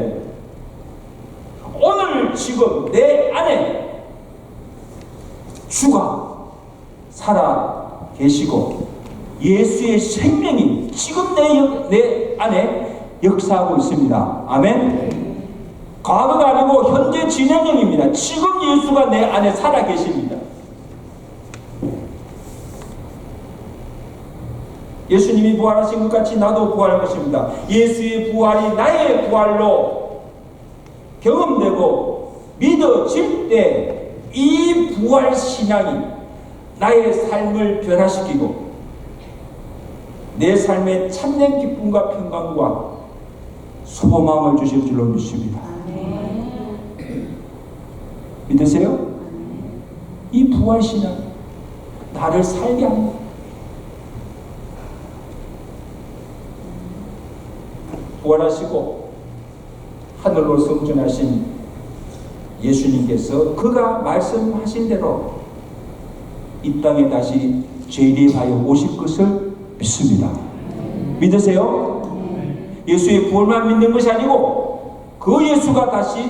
오늘 지금 내 안에 주가 살아 계시고 예수의 생명이 지금 내 안에 역사하고 있습니다. 아멘. 과거가 아니고 현재 진행형입니다. 지금 예수가 내 안에 살아 계십니다. 예수님이 부활하신 것 같이 나도 부활할 것입니다. 예수의 부활이 나의 부활로 경험되고 믿어질 때 이 부활 신앙이 나의 삶을 변화시키고 내 삶의 참된 기쁨과 평강과 소망을 주실 줄로 믿습니다. 믿으세요? 이 부활 신앙 나를 살게 합니다. 부활하시고 하늘로 승천하신 예수님께서 그가 말씀하신 대로 이 땅에 다시 재림하여 오실 것을 믿습니다. 믿으세요? 예수의 부활만 믿는 것이 아니고 그 예수가 다시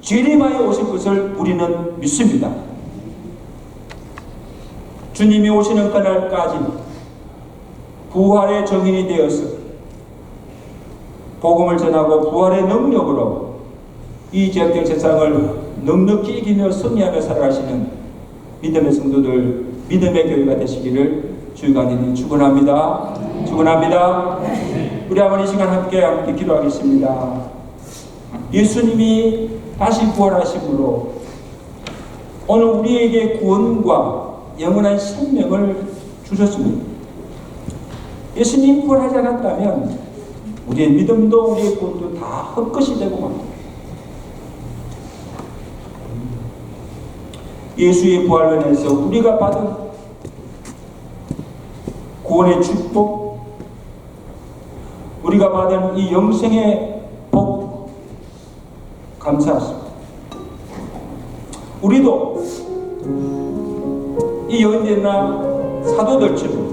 재림하여 오실 것을 우리는 믿습니다. 주님이 오시는 그날까지 부활의 정인이 되어서 복음을 전하고 부활의 능력으로 이 죄악된 세상을 넉넉히 이기며 승리하며 살아가시는 믿음의 성도들, 믿음의 교회가 되시기를 주가 이름으로 축원합니다. 축원합니다. 우리 아버지 시간 함께 기도하겠습니다. 예수님이 다시 부활하심으로 오늘 우리에게 구원과 영원한 생명을 주셨습니다. 예수님 부활하지 않았다면 우리의 믿음도 우리의 구원도 다 헛것이 되고 맙니다. 예수의 부활로 인해서 우리가 받은 구원의 축복, 우리가 받은 이 영생의 복 감사합니다. 우리도 이 여인들이나 사도들처럼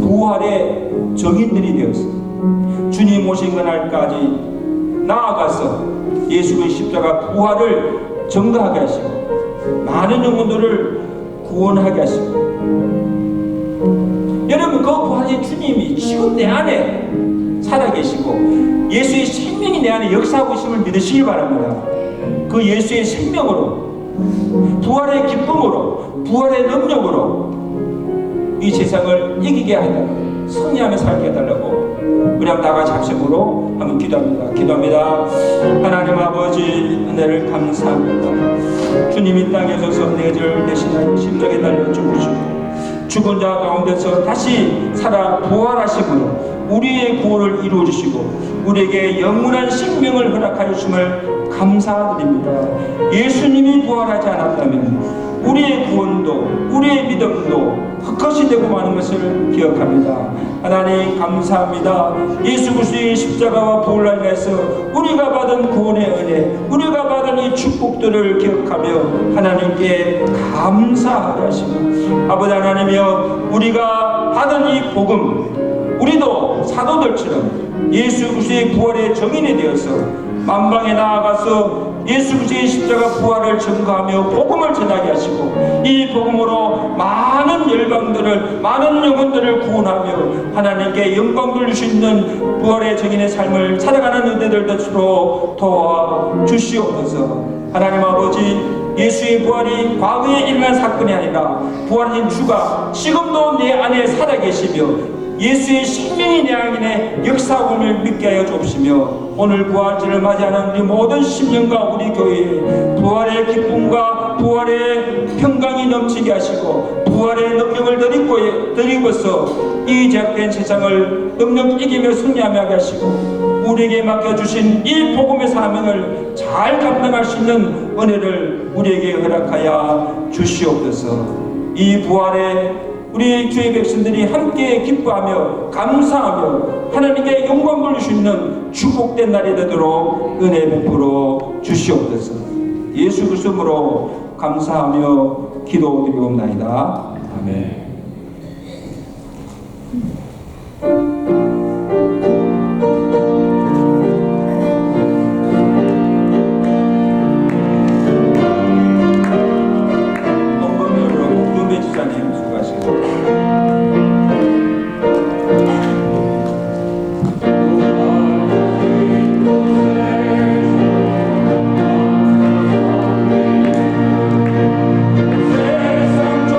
부활의 정인들이 되었어. 주님 오신 그날까지 나아가서 예수의 십자가 부활을 증거하게 하시고 많은 영혼들을 구원하게 하시고, 여러분 그 부활의 주님이 지금 내 안에 살아계시고 예수의 생명이 내 안에 역사하고 있음을 믿으시기 바랍니다. 그 예수의 생명으로, 부활의 기쁨으로, 부활의 능력으로 이 세상을 이기게 해달라고, 승리하며 살게 해달라고 우리 한번 다같이 합심으로 한번 기도합니다. 하나님 아버지, 은혜를 감사합니다. 주님 이 땅에 서서 내절 대신하여 십자가에 달려 죽으시고 죽은 자 가운데서 다시 살아 부활하심으로 우리의 구원을 이루어주시고 우리에게 영원한 생명을 허락하여 주심을 감사드립니다. 예수님이 부활하지 않았다면 우리의 구원도 우리의 믿음도 헛것이 되고 마는 것을 기억합니다. 하나님 감사합니다. 예수 그리스도의 십자가와 부활로 인해서 우리가 받은 구원의 은혜, 우리가 받은 이 축복들을 기억하며 하나님께 감사하게 하시고, 아버지 하나님이여, 우리가 받은 이 복음, 우리도 사도들처럼 예수 그리스도의 부활의 증인이 되어서 만방에 나아가서 예수 그리스도의 십자가 부활을 증거하며 복음을 전하게 하시고 이 복음으로 많은 열방들을 많은 영혼들을 구원하며 하나님께 영광 돌릴 수 있는 부활의 증인의 삶을 살아가는 은혜들 되도록 도와 주시옵소서. 하나님 아버지, 예수의 부활이 과거에 일어난 사건이 아니라 부활하신 주가 지금도 내 안에 살아계시며 예수의 생명이 내 안에 역사함을 믿게 하여 주옵시며 오늘 부활절을 맞이하는 우리 모든 심령과 우리 교회에 부활의 기쁨과 부활의 평강이 넘치게 하시고 부활의 능력을 드리고서 이 제약된 세상을 능력 이기며 승리하게 하시고 우리에게 맡겨주신 이 복음의 사명을 잘 감당할 수 있는 은혜를 우리에게 허락하여 주시옵소서. 이 부활의 우리 주의 백성들이 함께 기뻐하며 감사하며 하나님께 영광 돌릴 수 있는 축복된 날이 되도록 은혜 베풀어 주시옵소서. 예수 그리스도로 감사하며 기도드리옵나이다. 아멘. 세상 저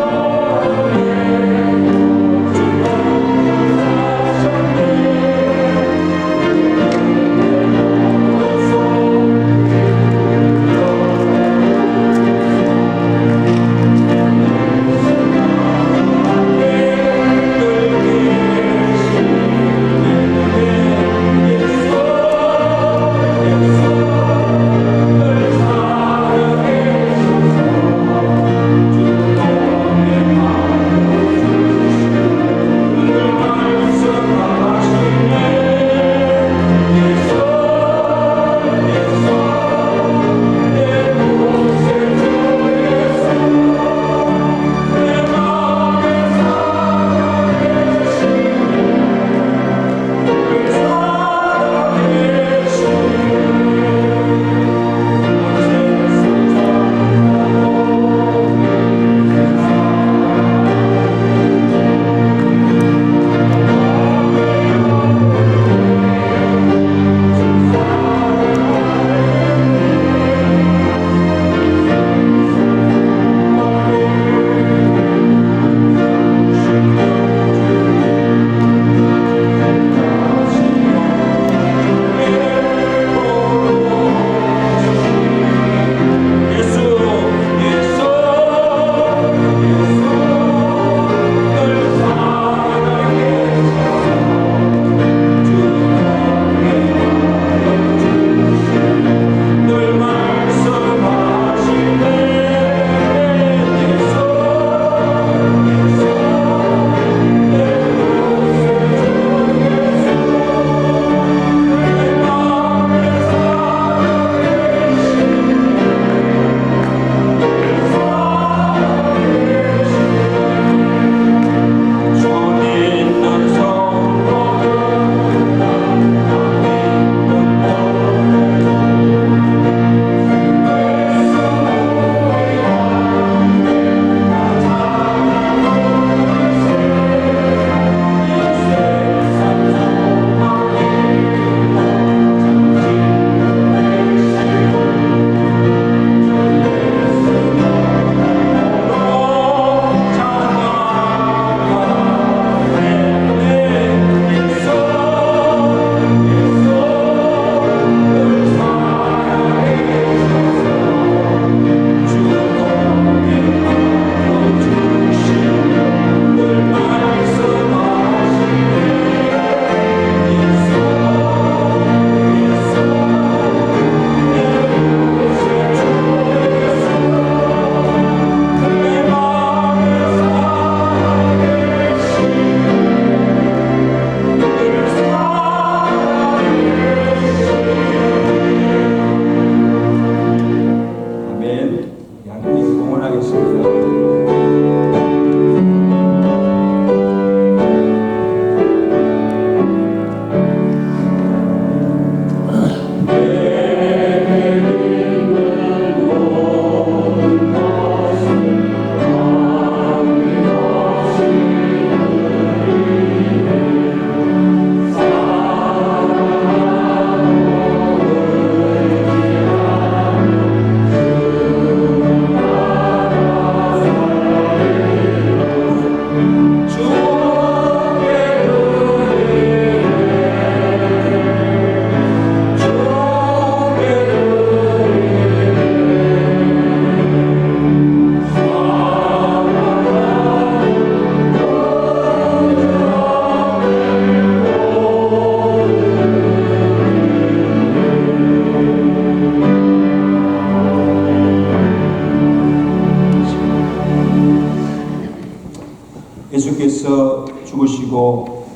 주께서 죽으시고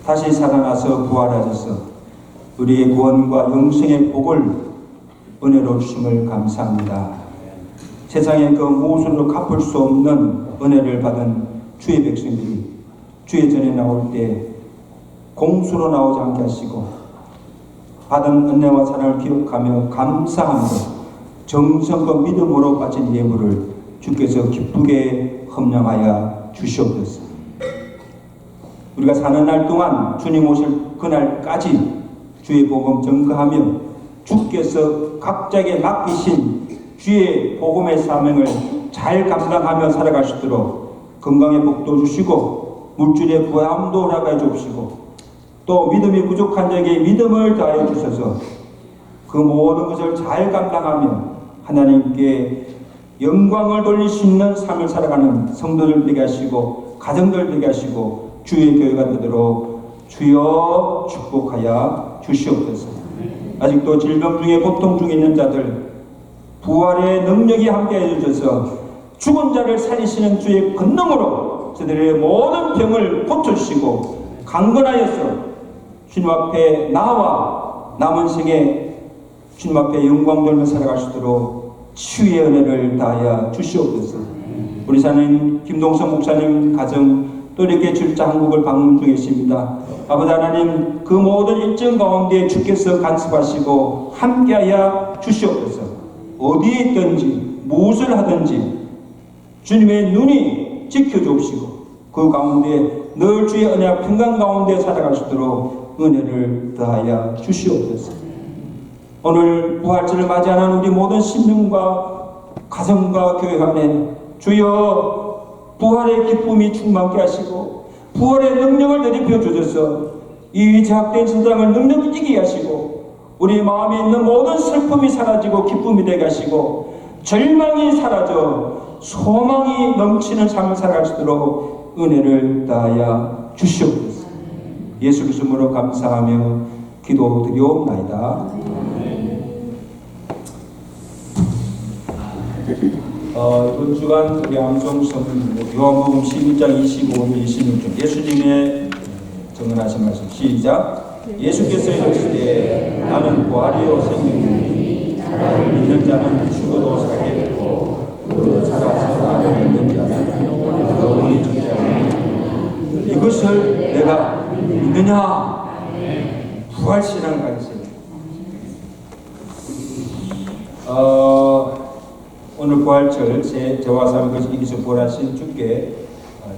다시 살아나서 부활하셔서 우리의 구원과 영생의 복을 은혜로 주심을 감사합니다. 세상의 그 무엇으로 갚을 수 없는 은혜를 받은 주의 백성들이 주의 전에 나올 때 공수로 나오지 않게 하시고 받은 은혜와 사랑을 기억하며 감사함으로 정성과 믿음으로 바친 예물을 주께서 기쁘게 헌명하여 주시옵소서. 우리가 사는 날 동안 주님 오실 그날까지 주의 복음 전가하며 주께서 각자에게 맡기신 주의 복음의 사명을 잘 감당하며 살아갈 수 있도록 건강의 복도 주시고 물질의 부함도 허락하여 주시고 또 믿음이 부족한 자에게 믿음을 다하여 주셔서 그 모든 것을 잘 감당하며 하나님께 영광을 돌릴 수 있는 삶을 살아가는 성도들 되게 하시고 가정들 되게 하시고 주의 교회가 되도록 주여 축복하여 주시옵소서. 아직도 질병 중에 고통 중에 있는 자들 부활의 능력이 함께해 주셔서 죽은 자를 살리시는 주의 권능으로 저들의 모든 병을 고쳐주시고 강건하여서 주님 앞에 나와 남은 생에 주님 앞에 영광 돌며 살아갈 수 있도록 치유의 은혜를 다하여 주시옵소서. 우리 사는 김동성 목사님 가정 또 이렇게 출자 한국을 방문 중에 있습니다. 아버지 하나님 그 모든 일정 가운데 주께서 간섭하시고 함께하여 주시옵소서. 어디에 있든지 무엇을 하든지 주님의 눈이 지켜주옵시고 그 가운데 늘 주의 은혜와 평강 가운데 살아갈 수 있도록 은혜를 더하여 주시옵소서. 오늘 부활절을 맞이하는 우리 모든 신령과 가정과 교회 안에 주여 부활의 기쁨이 충만케 하시고 부활의 능력을 내리펴 주셔서 이 제약된 세상을 능력 이기게 하시고 우리 마음에 있는 모든 슬픔이 사라지고 기쁨이 되게 하시고 절망이 사라져 소망이 넘치는 삶을 살아갈 수 있도록 은혜를 다하여 주시옵소서. 예수 그리스도로 감사하며 기도드리옵나이다. 이번 주간 우리 암송성 요한복음 12장 25절 26절 예수님의 증언하신 말씀 시작. 예수께서 이르시되 나는 부활이요 생명이니 나를 믿는 자는 죽어도 살게 되고 또 살아서 나를 믿는 자는 영원히 존재하리니 이것을 내가 믿느냐. 부활신앙을 가지세요. 오늘 부활절 저와 삶을 이기서 부활하신 주께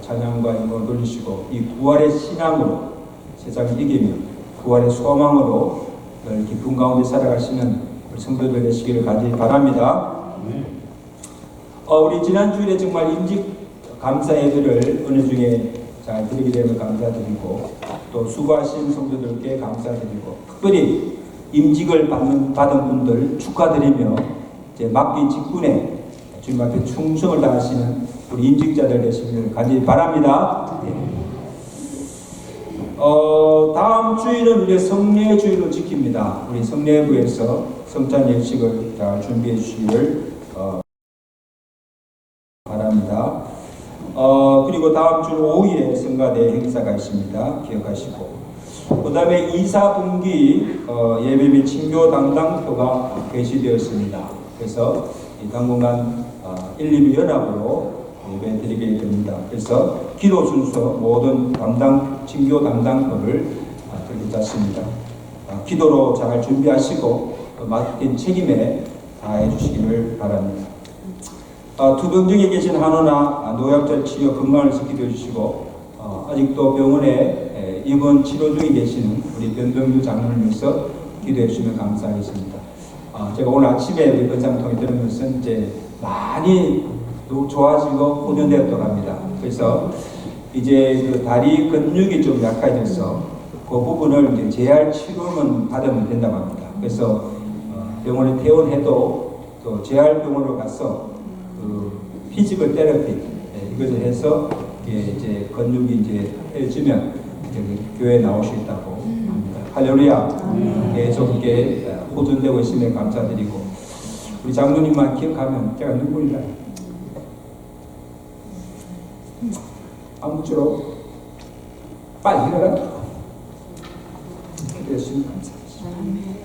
찬양과 영광을 돌리시고 이 부활의 신앙으로 세상을 이기며 부활의 소망으로 늘 기쁨 가운데 살아가시는 우리 성도들 되시기를 간절히 바랍니다. 우리 지난 주일에 정말 임직 감사 예배를 은혜 중에 잘 드리게 되면 감사드리고 또 수고하신 성도들께 감사드리고 특별히 임직을 받은 분들 축하드리며 이제 맡긴 직분에 주님 앞에 충성을 다하시는 우리 임직자들 되시기를 간절히 바랍니다. 다음 주일은 우리 성례 주일로 지킵니다. 우리 성례부에서 성찬 예식을 잘 준비해 주시기를 바랍니다. 그리고 다음 주 5일에 성가대 행사가 있습니다. 기억하시고 그 다음에 2사분기 예배 및 친교 담당표가 게시되었습니다. 그래서 당분간 1, 2부 연합으로 예배 드리게 됩니다. 그래서 기도 순서 모든 친교 담당표를 들고 짰습니다. 기도로 잘 준비하시고 맡긴 책임에 다해 주시기를 바랍니다. 투병중에 계신 한우나 노약자 치료 건강을 지키게 해주시고 아직도 병원에 입원 치료 중에 계시는 우리 변병규 장로를 위해서 기도해 주시면 감사하겠습니다. 제가 오늘 아침에 우리 건상통에 들은 것은 이제 많이 좋아지고 호전되었다고 합니다. 그래서 이제 그 다리 근육이 좀 약해져서 그 부분을 이제 재활 치료만 받으면 된다고 합니다. 그래서 병원에 퇴원해도 또 재활병원으로 가서 그 피지컬 테라피 이것을 해서 이제 근육이 이제 해지면 교회에 나올 수 있다고 합니다. 할렐루야. 계속 이게 호전되고 있음에 감사드리고 우리 장로님만 기억하면 제가 눈물이 나요. 아무쪼록 빨리 일어나도록 예수님 감사합니다.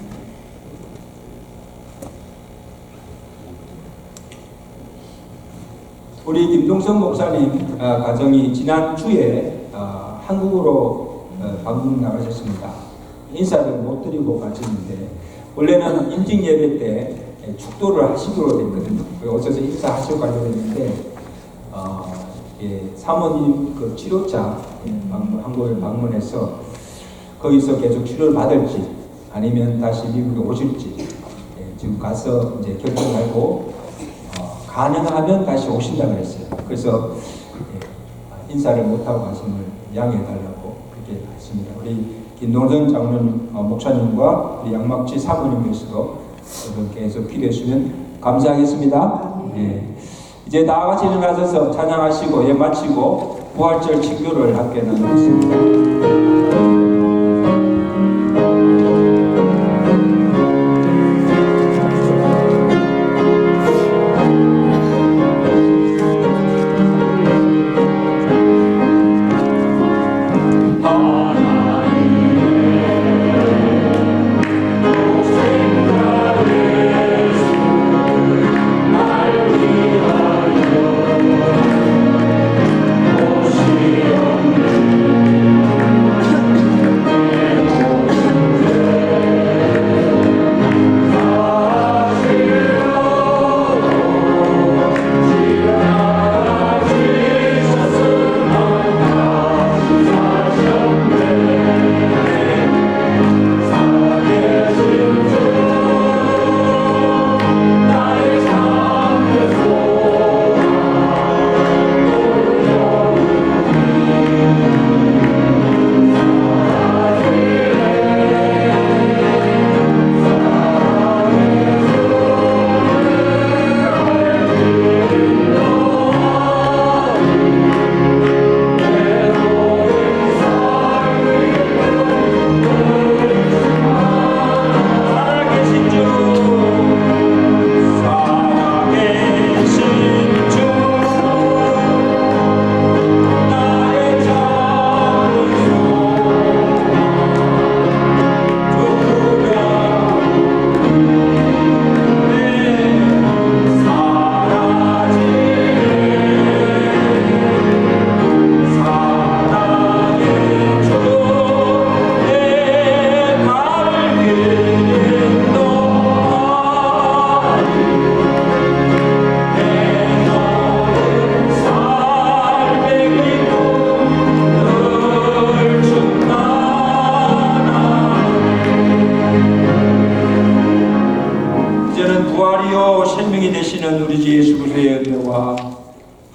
우리 김동성 목사님 가정이 지난주에 한국으로 방문 나가셨습니다. 인사를 못 드리고 가셨는데 원래는 임직 예배 때 축도를 하시기로 됐거든요. 오셔서 인사하시고 가려고 했는데 사모님 그 치료차 한국을 방문해서 거기서 계속 치료를 받을지 아니면 다시 미국에 오실지 지금 가서 이제 결정하고 가능하면 다시 오신다 그랬어요. 그래서 인사를 못하고 가심을 양해해달라고 그렇게 했습니다. 우리 김동선 장로님 목사님과 우리 양막지 사모님께서도 계속 필요하시면 감사하겠습니다. 이제 다 같이 일어나셔서 찬양하시고 마치고 부활절 친교를 함께 나누겠습니다.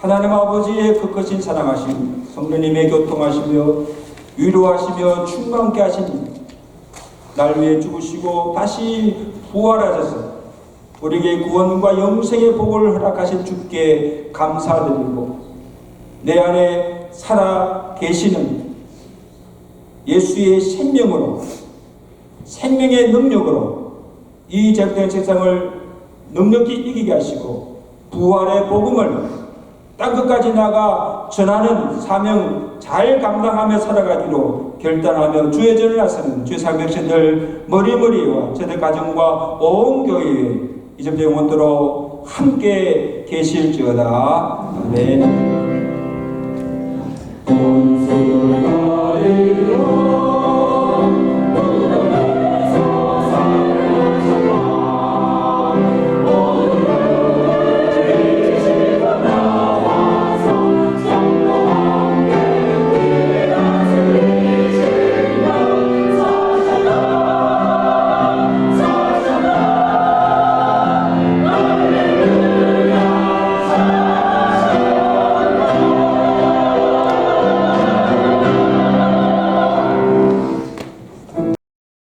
하나님 아버지의 그 크신 사랑하심, 성령님의 교통하시며 위로하시며 충만케 하신 날 위해 죽으시고 다시 부활하셔서 우리에게 구원과 영생의 복을 허락하신 주께 감사드리고 내 안에 살아 계시는 예수의 생명으로 생명의 능력으로 이 절대의 세상을 능력히 이기게 하시고 부활의 복음을 땅끝까지 나가 전하는 사명 잘 감당하며 살아가기로 결단하며 주의 전을 나서는 주의 사명자들 머리머리와 저들 가정과 온 교회에 이제부터 영원토록 함께 계실지어다. 아멘.